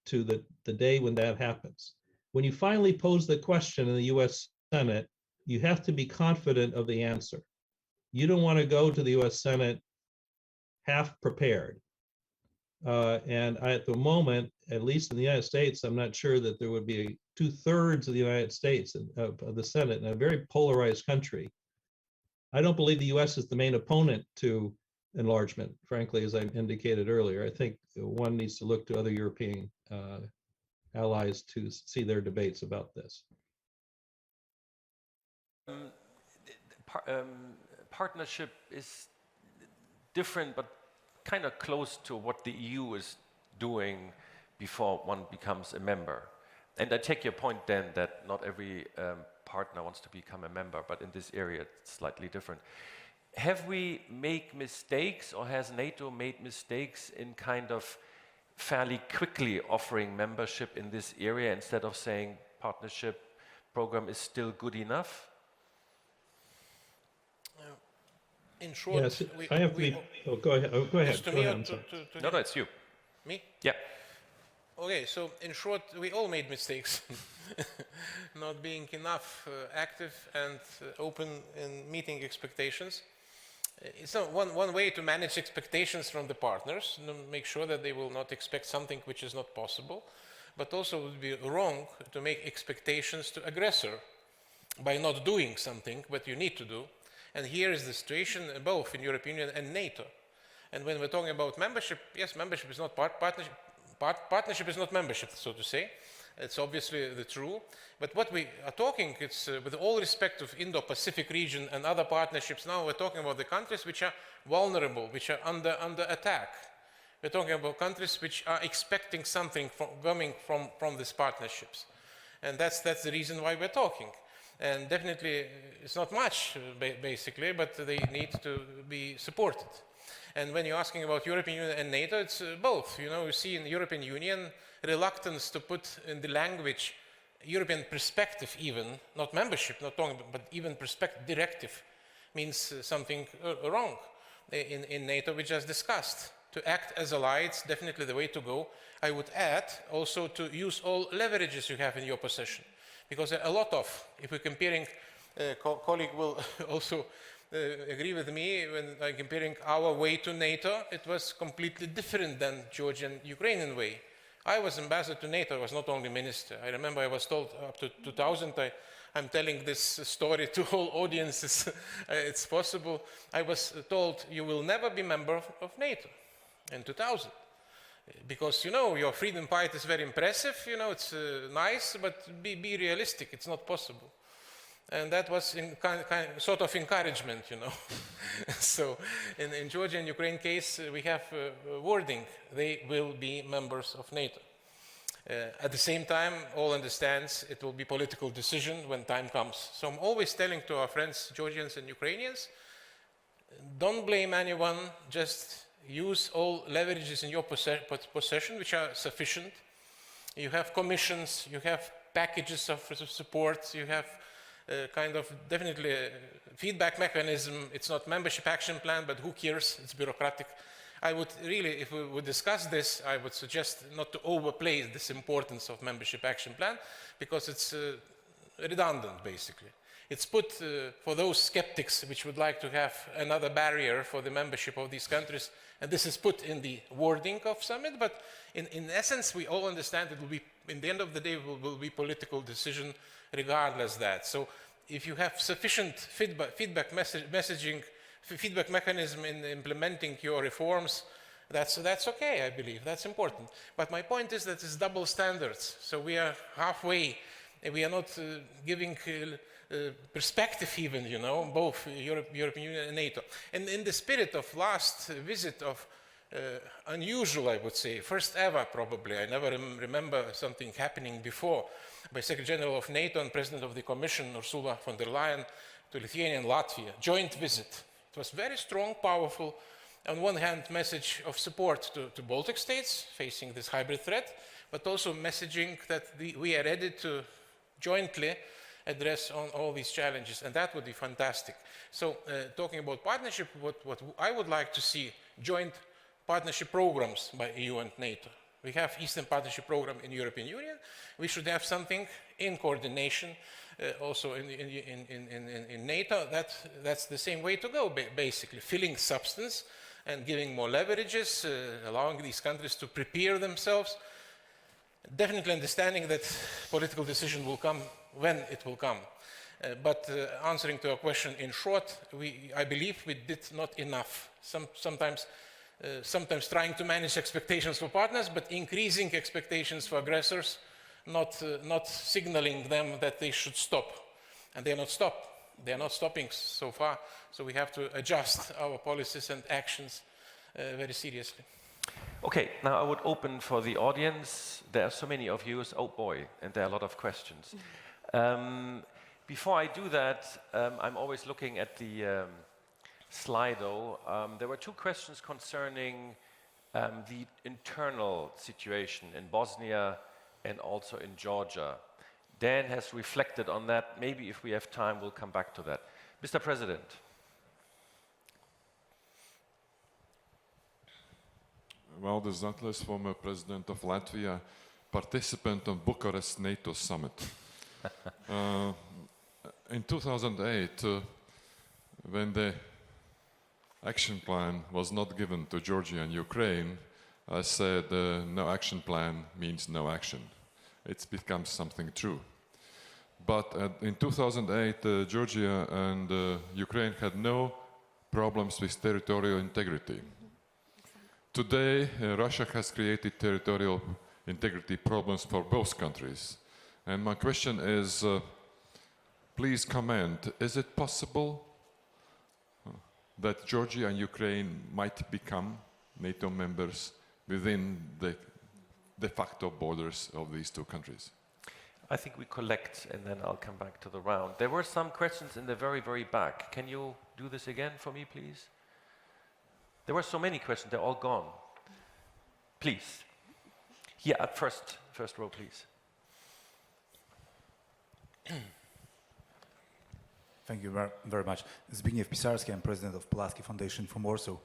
to the day when that happens. When you finally pose the question in the US Senate, you have to be confident of the answer. You don't want to go to the US Senate half prepared. And at the moment, at least in the United States, I'm not sure that there would be 2/3 of the United States of the Senate in a very polarized country. I don't believe the US is the main opponent to enlargement, frankly, as I indicated earlier. I think one needs to look to other European allies to see their debates about this. Partnership is different, but kind of close to what the EU is doing before one becomes a member. And I take your point then that not every partner wants to become a member, but in this area it's slightly different. Have we made mistakes, or has NATO made mistakes in kind of fairly quickly offering membership in this area instead of saying partnership program is still good enough? In short, yes, I have to be. Oh, go ahead. Oh, go ahead. To go me ahead. No, it's you. Me? Yeah. Okay, so in short, we all made mistakes. Not being enough active and open in meeting expectations. It's not one way to manage expectations from the partners, make sure that they will not expect something which is not possible, but also it would be wrong to make expectations to aggressor by not doing something what you need to do. And here is the situation both in European Union and NATO. And when we're talking about membership, yes, membership is not partnership. Partnership is not membership, so to say. It's obviously the true. But what we are talking, it's with all respect of Indo-Pacific region and other partnerships, now we're talking about the countries which are vulnerable, which are under attack. We're talking about countries which are expecting something coming from these partnerships. And that's the reason why we're talking. And definitely it's not much, basically, but they need to be supported. And when you're asking about European Union and NATO, it's both. You know, you see in the European Union reluctance to put in the language European perspective even, not membership, not talking, but even perspective directive means something wrong. In NATO we just discussed to act as ally. It's definitely the way to go. I would add also to use all leverages you have in your possession. Because a lot of, if we're comparing, colleague will also agree with me, when I'm comparing our way to NATO, it was completely different than Georgian Ukrainian way. I was ambassador to NATO, I was not only minister. I remember I was told up to 2000, I'm telling this story to all audiences, it's possible. I was told, you will never be member of NATO in 2000. Because, you know, your freedom fight is very impressive, you know, it's nice, but be realistic, it's not possible. And that was sort of encouragement, you know. So in Georgia and Ukraine case, we have wording, they will be members of NATO. At the same time, all understands it will be political decision when time comes. So I'm always telling to our friends, Georgians and Ukrainians, don't blame anyone, just use all leverages in your possession, which are sufficient. You have commissions, you have packages of support, you have kind of definitely a feedback mechanism. It's not membership action plan, but who cares? It's bureaucratic. I would really, if we would discuss this, I would suggest not to overplay this importance of membership action plan, because it's redundant, basically. It's put for those skeptics which would like to have another barrier for the membership of these countries, and this is put in the wording of summit, but in essence, we all understand it will be, in the end of the day, will be political decision regardless that. So if you have sufficient feedback mechanism in implementing your reforms, that's okay, I believe, that's important. But my point is that it's double standards. So we are halfway, and we are not giving perspective even, you know, both European Union and NATO. And in the spirit of last visit of unusual, I would say, first ever probably, I never remember something happening before, by Secretary General of NATO and President of the Commission, Ursula von der Leyen, to Lithuania and Latvia, joint visit. It was very strong, powerful, on one hand, message of support to Baltic states facing this hybrid threat, but also messaging that we are ready to jointly address on all these challenges, and that would be fantastic. So talking about partnership, what I would like to see, joint partnership programs by EU and NATO. We have Eastern Partnership Program in European Union. We should have something in coordination also in NATO. That's the same way to go, basically, filling substance and giving more leverages, allowing these countries to prepare themselves. Definitely understanding that political decision will come when it will come. But answering to a question in short, I believe we did not enough. Sometimes trying to manage expectations for partners, but increasing expectations for aggressors, not signaling them that they should stop. And they are not stopped. They are not stopping so far. So we have to adjust our policies and actions very seriously. Okay, now I would open for the audience. There are so many of you, oh boy, and there are a lot of questions. Before I do that, I'm always looking at the Slido. There were two questions concerning the internal situation in Bosnia and also in Georgia. Dan has reflected on that. Maybe if we have time, we'll come back to that. Mr. President. Valdis Zatlis, former President of Latvia, participant of Bucharest NATO summit. In 2008, when the action plan was not given to Georgia and Ukraine, I said no action plan means no action. It becomes something true. But in 2008, Georgia and Ukraine had no problems with territorial integrity. Today, Russia has created territorial integrity problems for both countries. And my question is, please comment, is it possible that Georgia and Ukraine might become NATO members within the de facto borders of these two countries? I think we collect, and then I'll come back to the round. There were some questions in the very, very back. Can you do this again for me, please? There were so many questions, they're all gone. Please. Here at first row, please. Thank you very much. Zbigniew PISARSKA, I'm president of Pulaski Foundation from Warsaw.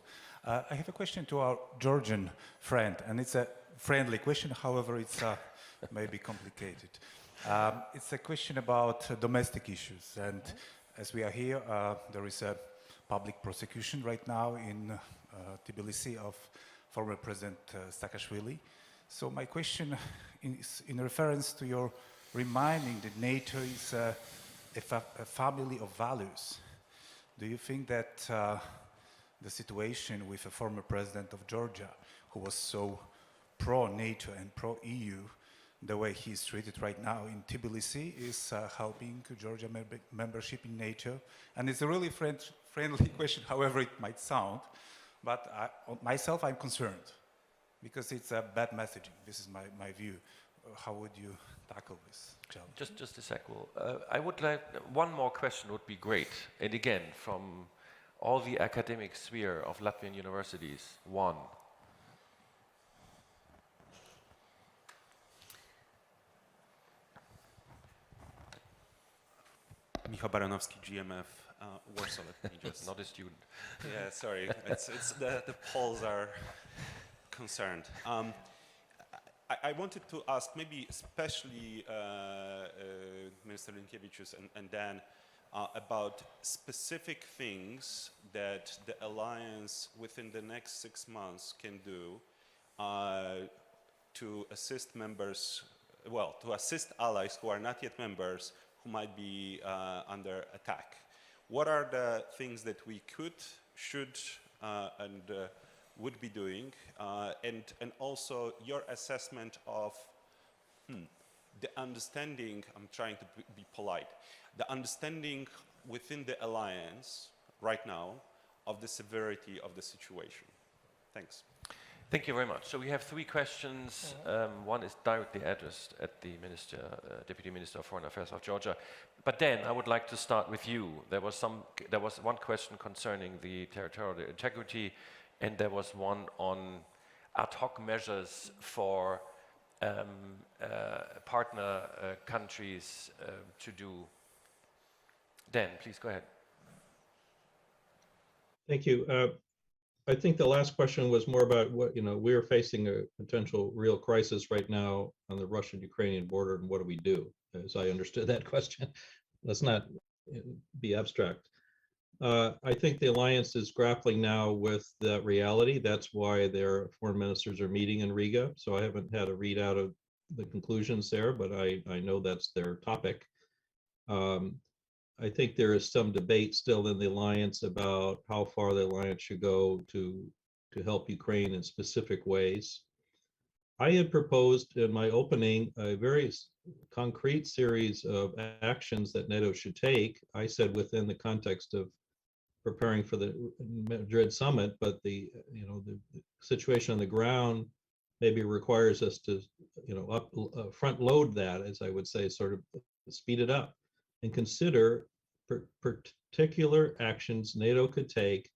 I have a question to our Georgian friend, and it's a friendly question, however, it's maybe complicated. It's a question about domestic issues, and as we are here, there is a public prosecution right now in Tbilisi of former President Saakashvili. So my question is in reference to your reminding that NATO is a family of values. Do you think that the situation with a former president of Georgia, who was so pro-NATO and pro-EU, the way he is treated right now in Tbilisi, is helping Georgia membership in NATO? And it's a really friendly question, however it might sound, but myself, I'm concerned, because it's a bad messaging. This is my view. How would you tackle this challenge? Just a sec. Well, I would like, one more question would be great. And again, from all the academic sphere of Latvian universities, one. Michał Baranowski, GMF, Warsaw. Let me just Not a student. Yeah, sorry. It's the polls are concerned. I wanted to ask, maybe especially Minister Linkevicius and Dan, about specific things that the alliance within the next 6 months can do to assist members, well, to assist allies who are not yet members who might be under attack. What are the things that we could, should, and would be doing, and also your assessment of the understanding, I'm trying to be polite, the understanding within the alliance right now of the severity of the situation. Thanks. Thank you very much. So we have 3 questions. One is directly addressed at the Minister, Deputy Minister of Foreign Affairs of Georgia. But then I would like to start with you. There was one question concerning the territorial integrity, and there was one on ad hoc measures for partner countries to do. Dan, please go ahead. Thank you. I think the last question was more about what, we're facing a potential real crisis right now on the Russian-Ukrainian border, and what do we do, as I understood that question. Let's not be abstract. I think the alliance is grappling now with that reality. That's why their foreign ministers are meeting in Riga. So I haven't had a readout of the conclusions there, but I know that's their topic. I think there is some debate still in the alliance about how far the alliance should go to help Ukraine in specific ways. I had proposed in my opening a very concrete series of actions that NATO should take. I said within the context of preparing for the Madrid summit, but the situation on the ground maybe requires us to front load that, as I would say, sort of speed it up and consider particular actions NATO could take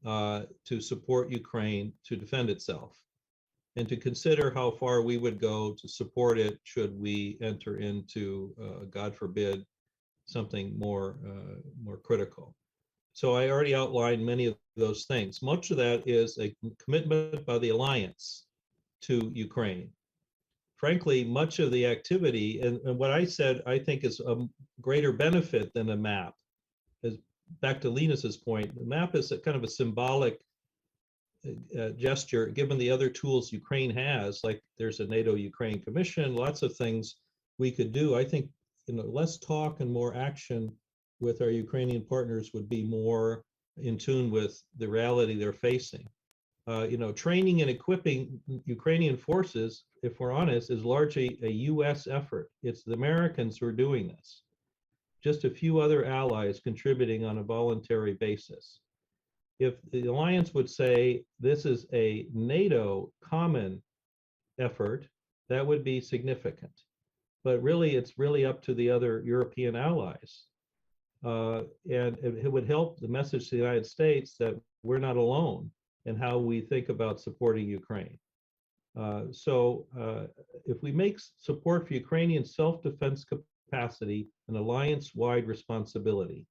to support Ukraine to defend itself, and to consider how far we would go to support it should we enter into, God forbid, something more critical. So I already outlined many of those things. Much of that is a commitment by the alliance to Ukraine. Frankly, much of the activity, and what I said, I think is a greater benefit than a map, is back to Linas's point, the map is a kind of a symbolic gesture, given the other tools Ukraine has, like there's a NATO-Ukraine commission, lots of things we could do. I think less talk and more action with our Ukrainian partners would be more in tune with the reality they're facing. Training and equipping Ukrainian forces, if we're honest, is largely a US effort. It's the Americans who are doing this. Just a few other allies contributing on a voluntary basis. If the alliance would say this is a NATO common effort, that would be significant. But really, it's really up to the other European allies. And it would help the message to the United States that we're not alone in how we think about supporting Ukraine. So if we make support for Ukrainian self-defense capacity an alliance-wide responsibility,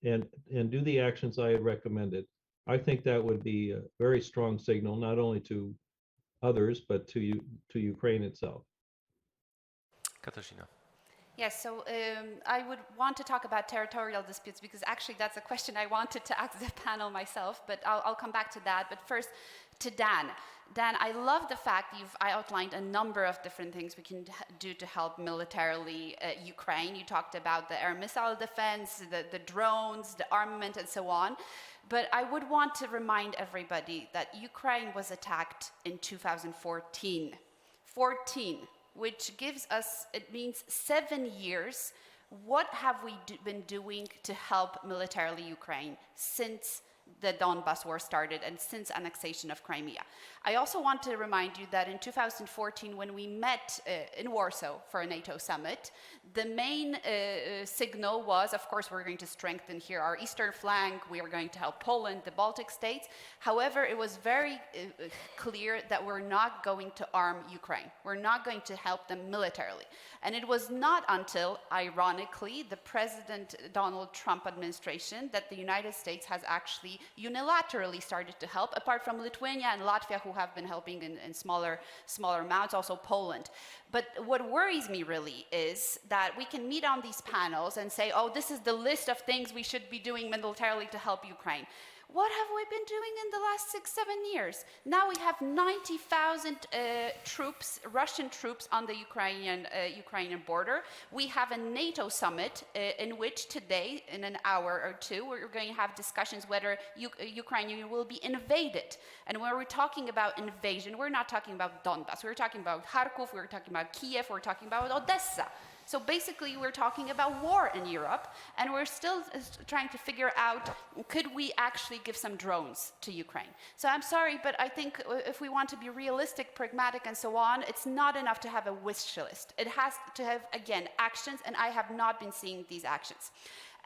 and do the actions I had recommended, I think that would be a very strong signal, not only to others, but to Ukraine itself. Katarzyna. Yes, so I would want to talk about territorial disputes because actually that's a question I wanted to ask the panel myself, but I'll come back to that. But first, to Dan. Dan, I love the fact I outlined a number of different things we can do to help militarily Ukraine. You talked about the air missile defense, the drones, the armament, and so on. But I would want to remind everybody that Ukraine was attacked in 2014. 14. Which gives us, it means 7 years. What have we been doing to help militarily Ukraine since the Donbas war started and since annexation of Crimea? I also want to remind you that in 2014, when we met in Warsaw for a NATO summit, the main signal was, of course, we're going to strengthen here our eastern flank, we are going to help Poland, the Baltic states. However, it was very clear that we're not going to arm Ukraine. We're not going to help them militarily. And it was not until, ironically, the President Donald Trump administration that the United States has actually unilaterally started to help, apart from Lithuania and Latvia, who have been helping in smaller amounts, also Poland. But what worries me really is that we can meet on these panels and say, oh, this is the list of things we should be doing militarily to help Ukraine. What have we been doing in the last 6-7 years? Now we have 90,000 troops, Russian troops on the Ukrainian border. We have a NATO summit in which today, in an hour or two, we're going to have discussions whether Ukraine will be invaded. And when we're talking about invasion, we're not talking about Donbas. We're talking about Kharkov, we're talking about Kiev, we're talking about Odessa. So basically, we're talking about war in Europe, and we're still trying to figure out, could we actually give some drones to Ukraine? So I'm sorry, but I think if we want to be realistic, pragmatic, and so on, it's not enough to have a wish list. It has to have, again, actions, and I have not been seeing these actions.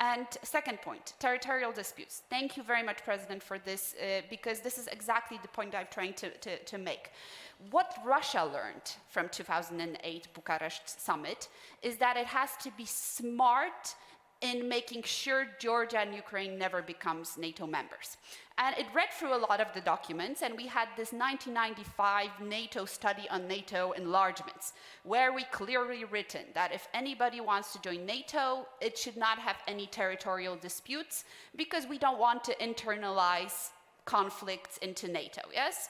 And second point, territorial disputes. Thank you very much, President, for this, because this is exactly the point I'm trying to make. What Russia learned from 2008 Bucharest summit is that it has to be smart in making sure Georgia and Ukraine never becomes NATO members. And it read through a lot of the documents, and we had this 1995 NATO study on NATO enlargements, where we clearly written that if anybody wants to join NATO, it should not have any territorial disputes, because we don't want to internalize conflicts into NATO, yes?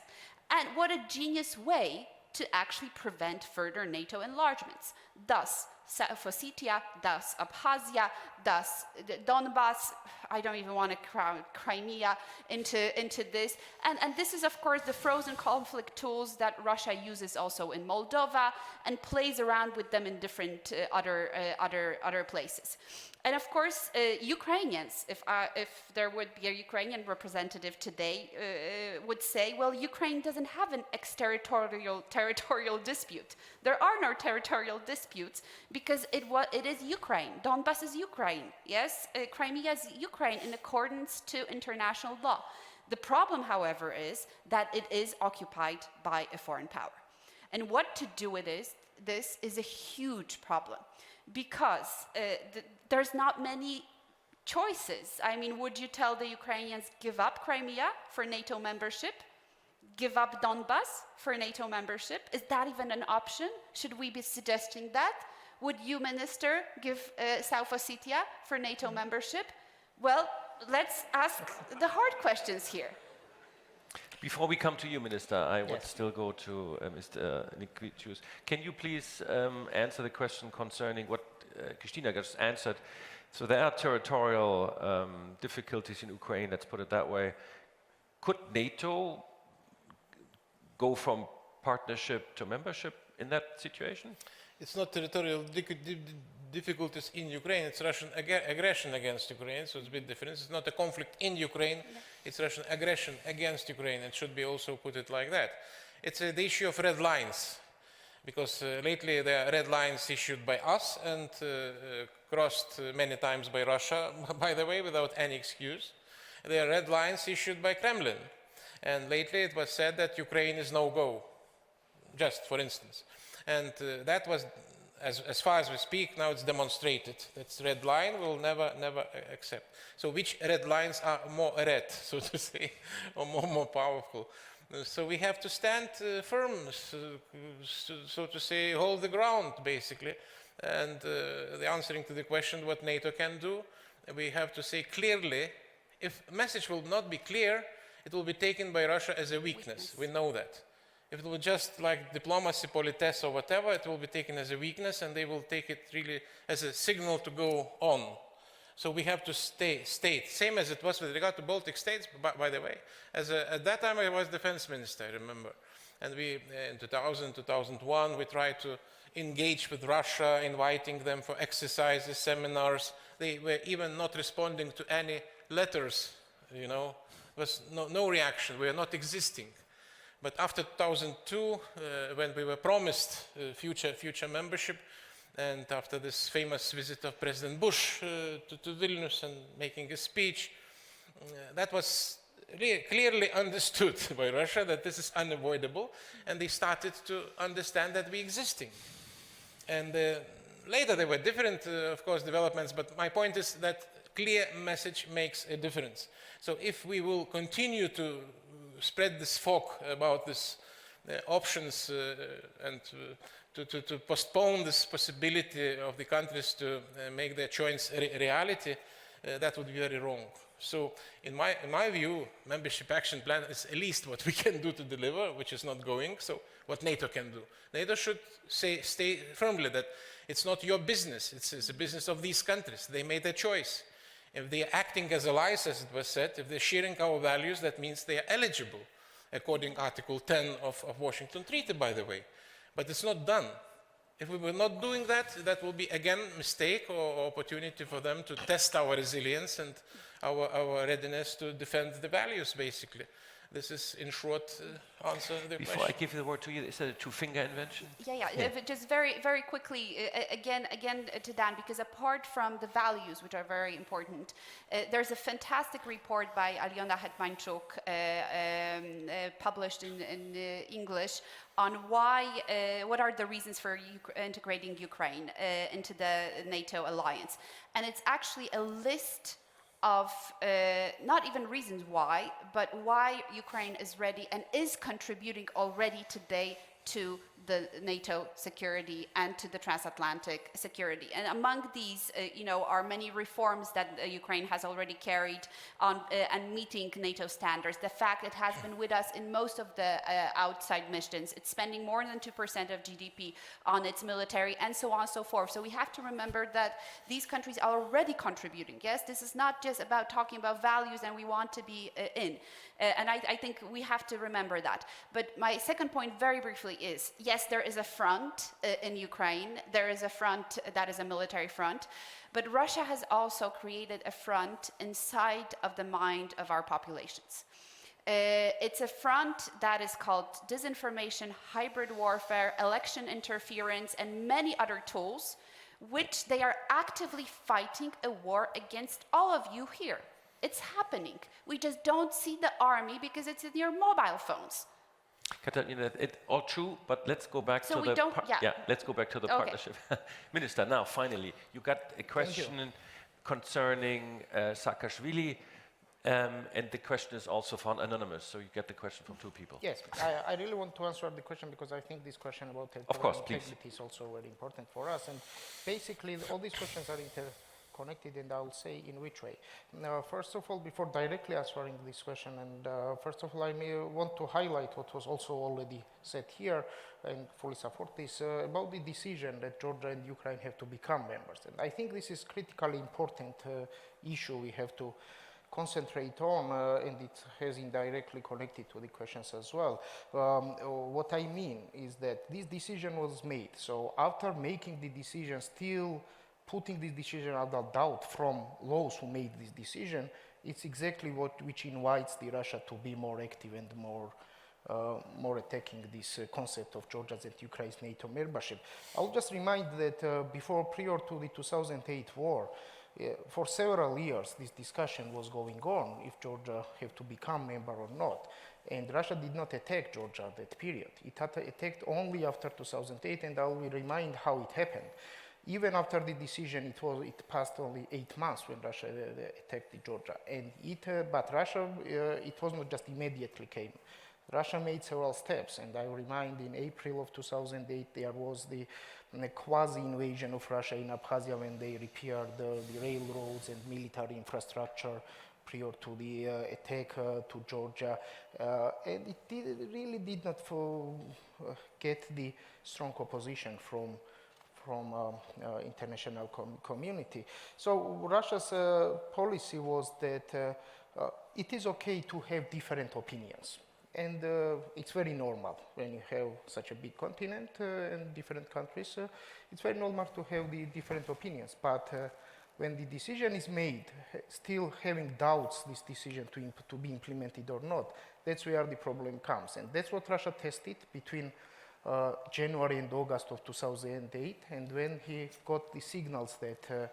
And what a genius way to actually prevent further NATO enlargements. Thus, South Ossetia, thus Abkhazia, thus Donbas, I don't even want to crowd Crimea into this. And this is, of course, the frozen conflict tools that Russia uses also in Moldova and plays around with them in different other places. And of course, Ukrainians, if there would be a Ukrainian representative today, would say, well, Ukraine doesn't have an territorial dispute. There are no territorial disputes because it is Ukraine. Donbas is Ukraine, yes? Crimea is Ukraine in accordance to international law. The problem, however, is that it is occupied by a foreign power. And what to do with this is a huge problem. Because there's not many choices. I mean, would you tell the Ukrainians, give up Crimea for NATO membership? Give up Donbas for NATO membership? Is that even an option? Should we be suggesting that? Would you, Minister, give South Ossetia for NATO membership? Well, let's ask the hard questions here. Before we come to you, Minister, I would still go to Mr. LINKEVIČIUS. Can you please answer the question concerning what Katarzyna just answered? So there are territorial difficulties in Ukraine, let's put it that way. Could NATO go from partnership to membership in that situation? It's not territorial difficulties in Ukraine, it's Russian aggression against Ukraine, so it's a bit different. It's not a conflict in Ukraine, it's Russian aggression against Ukraine. It should be also put it like that. It's the issue of red lines, because lately there are red lines issued by us and crossed many times by Russia, by the way, without any excuse. There are red lines issued by Kremlin. And lately it was said that Ukraine is no-go, just for instance. And that was as far as we speak, now it's demonstrated. That's red line we'll never accept. So which red lines are more red, so to say, or more powerful? So we have to stand firm, so to say, hold the ground, basically. And the answering to the question what NATO can do, we have to say clearly, if a message will not be clear, it will be taken by Russia as a weakness. We know that. If it will just like diplomacy, politesse or whatever, it will be taken as a weakness and they will take it really as a signal to go on. So we have to state, same as it was with regard to Baltic states, by the way. At that time I was defense minister, I remember. And we, in 2000, 2001, we tried to engage with Russia, inviting them for exercises, seminars. They were even not responding to any letters, you know. There was no reaction, we were not existing. But after 2002, when we were promised future membership, and after this famous visit of President Bush to Vilnius and making a speech, that was really clearly understood by Russia that this is unavoidable, and they started to understand that we're existing. And later there were different, of course, developments, but my point is that clear message makes a difference. So if we will continue to spread this fog about these options and to postpone this possibility of the countries to make their choice reality, that would be very wrong. So in my view, membership action plan is at least what we can do to deliver, which is not going, so what NATO can do. NATO should stay firmly that it's not your business, it's the business of these countries. They made their choice. If they are acting as allies, as it was said, if they're sharing our values, that means they are eligible, according to Article 10 of Washington Treaty, by the way. But it's not done. If we were not doing that, that will be, again, a mistake or opportunity for them to test our resilience and our readiness to defend the values, basically. This is, in short, answer the question. Before I give the word to you, is that a two-finger invention? Yeah. Just very quickly, again to Dan, because apart from the values, which are very important, there's a fantastic report by Aliona Hetmanchuk, published in English, on what are the reasons for integrating Ukraine into the NATO alliance. And it's actually a list of not even reasons why, but why Ukraine is ready and is contributing already today to the NATO security and to the transatlantic security. And among these, are many reforms that Ukraine has already carried on and meeting NATO standards. The fact it has been with us in most of the outside missions. It's spending more than 2% of GDP on its military, and so on and so forth. So we have to remember that these countries are already contributing. Yes, this is not just about talking about values and we want to be in. And I think we have to remember that. But my second point, very briefly, is yes, there is a front in Ukraine. There is a front that is a military front. But Russia has also created a front inside of the mind of our populations. It's a front that is called disinformation, hybrid warfare, election interference, and many other tools, which they are actively fighting a war against all of you here. It's happening. We just don't see the army because it's in your mobile phones. Katarzyna, it's all true, but let's go back to the let's go back to the partnership. Minister, now finally, you got a question concerning Saakashvili, and the question is also from anonymous, so you get the question from two people. Yes, I really want to answer the question because I think this question about integrity is also very important for us. And basically, all these questions are interconnected, and I'll say in which way. Now, first of all, before directly answering this question, and first of all, I may want to highlight what was also already said here, and fully support this, about the decision that Georgia and Ukraine have to become members. And I think this is critically important issue we have to concentrate on, and it has indirectly connected to the questions as well. What I mean is that this decision was made. So after making the decision, still putting this decision under doubt from those who made this decision, it's exactly which invites the Russia to be more active and more attacking this concept of Georgia's and Ukraine's NATO membership. I'll just remind that prior to the 2008 war, for several years this discussion was going on if Georgia have to become member or not. And Russia did not attack Georgia at that period. It attacked only after 2008, and I will remind how it happened. Even after the decision, it passed only 8 months when Russia attacked Georgia. And but Russia, it was not just immediately came. Russia made several steps, and I remind in April of 2008 there was the quasi-invasion of Russia in Abkhazia when they repaired the railroads and military infrastructure prior to the attack to Georgia. And it really did not get the strong opposition from international community. So Russia's policy was that it is okay to have different opinions. And it's very normal when you have such a big continent and different countries. It's very normal to have the different opinions. But when the decision is made, still having doubts this decision to be implemented or not, that's where the problem comes. And that's what Russia tested between January and August of 2008, and when he got the signals that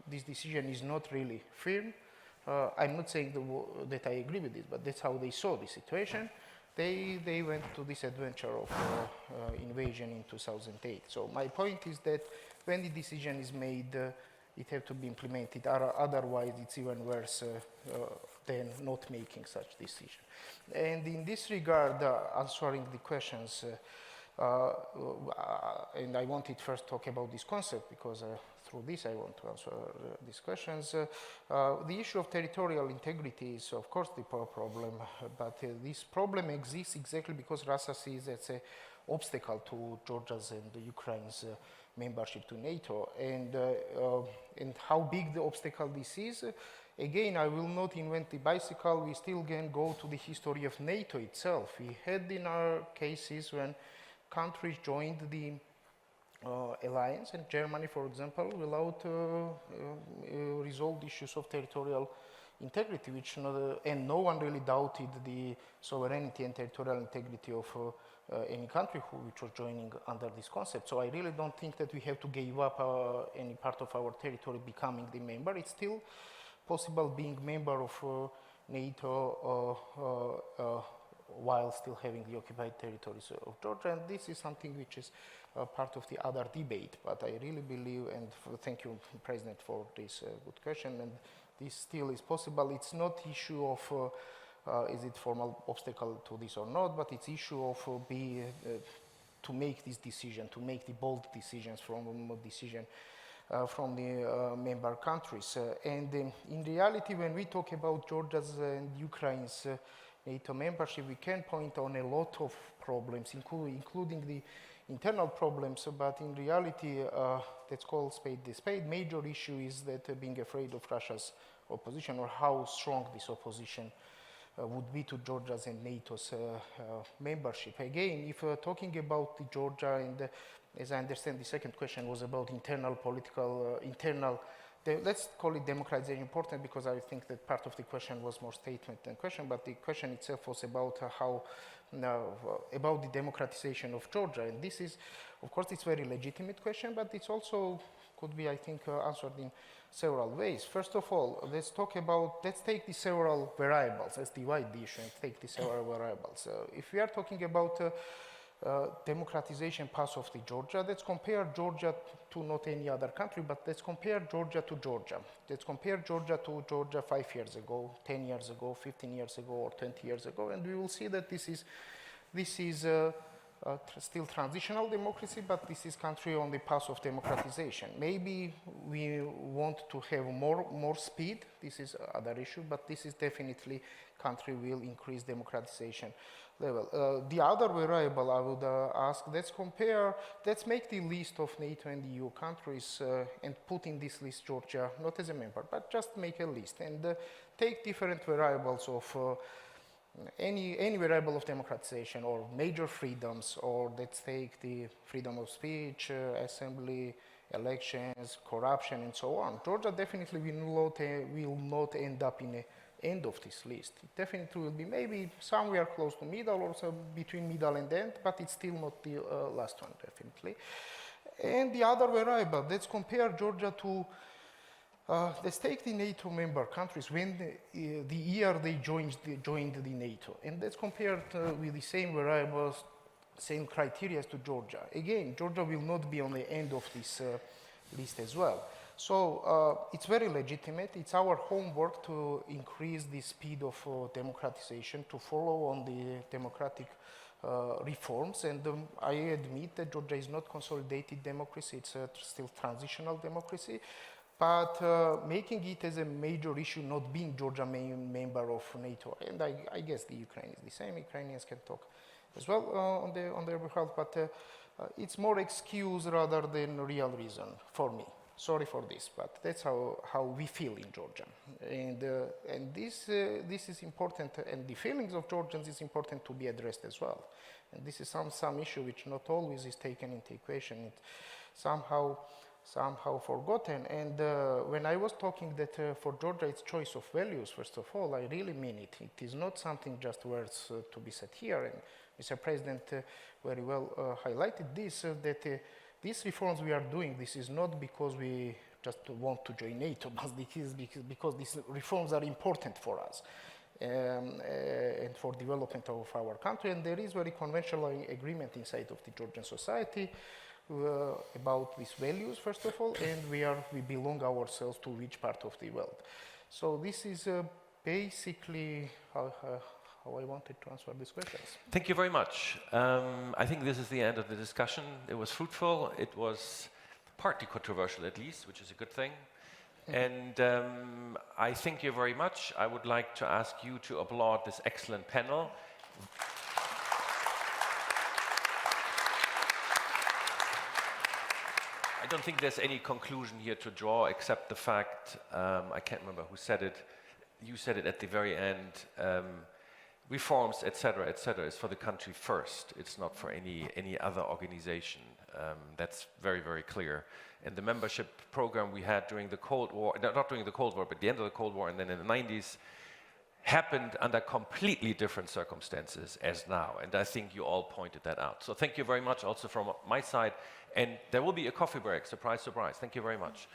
this decision is not really firm. I'm not saying that I agree with it, but that's how they saw the situation. They went to this adventure of invasion in 2008. So my point is that when the decision is made, it has to be implemented. Otherwise, it's even worse than not making such decision. And in this regard, answering the questions, and I wanted first to talk about this concept because through this I want to answer these questions. The issue of territorial integrity is of course the problem, but this problem exists exactly because Russia sees it's an obstacle to Georgia's and Ukraine's membership to NATO. And how big the obstacle this is, again, I will not invent the bicycle. We still can go to the history of NATO itself. We had in our cases when countries joined the alliance, and Germany, for example, without resolved issues of territorial integrity, and no one really doubted the sovereignty and territorial integrity of any country which was joining under this concept. So I really don't think that we have to give up any part of our territory becoming the member. It's still possible being member of NATO while still having the occupied territories of Georgia, and this is something which is part of the other debate. But I really believe, and thank you, President, for this good question, and this still is possible. It's not issue of is it formal obstacle to this or not, but it's issue of to make this decision, to make the bold decisions from the member countries. And in reality, when we talk about Georgia's and Ukraine's NATO membership, we can point on a lot of problems, including the internal problems, but in reality, let's call spade the spade. Major issue is that being afraid of Russia's opposition, or how strong this opposition would be to Georgia's and NATO's membership. Again, if we're talking about Georgia, and as I understand, the second question was about internal political, let's call it democratization important, because I think that part of the question was more statement than question, but the question itself was about about the democratization of Georgia. And this is, of course, it's a very legitimate question, but it's also could be, I think, answered in several ways. First of all, let's take the several variables. Let's divide the issue and take the several variables. If we are talking about democratization path of the Georgia, let's compare Georgia to not any other country, but let's compare Georgia to Georgia. Let's compare Georgia to Georgia 5 years ago, 10 years ago, 15 years ago, or 20 years ago, and we will see that this is still transitional democracy, but this is country on the path of democratization. Maybe we want to have more speed. This is other issue, but this is definitely country will increase democratization level. The other variable I would ask, let's make the list of NATO and EU countries and put in this list Georgia, not as a member, but just make a list and take different variables of any variable of democratization or major freedoms, or let's take the freedom of speech, assembly, elections, corruption, and so on. Georgia definitely will not end up in the end of this list. It definitely will be maybe somewhere close to middle, or so between middle and end, but it's still not the last one, definitely. And the other variable, let's compare Georgia to They take the NATO member countries when the year they joined the NATO, and that's compared with the same variables, same criteria to Georgia. Again, Georgia will not be on the end of this list as well. So it's very legitimate. It's our homework to increase the speed of democratization, to follow on the democratic reforms. And I admit that Georgia is not consolidated democracy. It's still transitional democracy. But making it as a major issue, not being Georgia member of NATO, and I guess the Ukraine is the same. Ukrainians can talk as well on their behalf, but it's more excuse rather than real reason for me. Sorry for this, but that's how we feel in Georgia, and this is important, and the feelings of Georgians is important to be addressed as well. And this is some issue which not always is taken into equation. It somehow forgotten. And when I was talking that for Georgia it's choice of values, first of all, I really mean it. It is not something just words to be said here. And Mr. President very well highlighted this, that these reforms we are doing, this is not because we just want to join NATO, but it is because these reforms are important for us and for development of our country. And there is very conventional agreement inside of the Georgian society about these values, first of all, and we belong ourselves to which part of the world. So this is basically how I wanted to answer these questions. Thank you very much. I think this is the end of the discussion. It was fruitful. It was partly controversial, at least, which is a good thing. And I thank you very much. I would like to ask you to applaud this excellent panel. I don't think there's any conclusion here to draw, except the fact, I can't remember who said it, you said it at the very end, reforms, etc., is for the country first. It's not for any other organization. That's very, very clear. And the membership program we had during the Cold War, not during the Cold War, but the end of the Cold War and then in the 90s, happened under completely different circumstances as now. And I think you all pointed that out. So thank you very much also from my side. And there will be a coffee break, surprise, surprise. Thank you very much.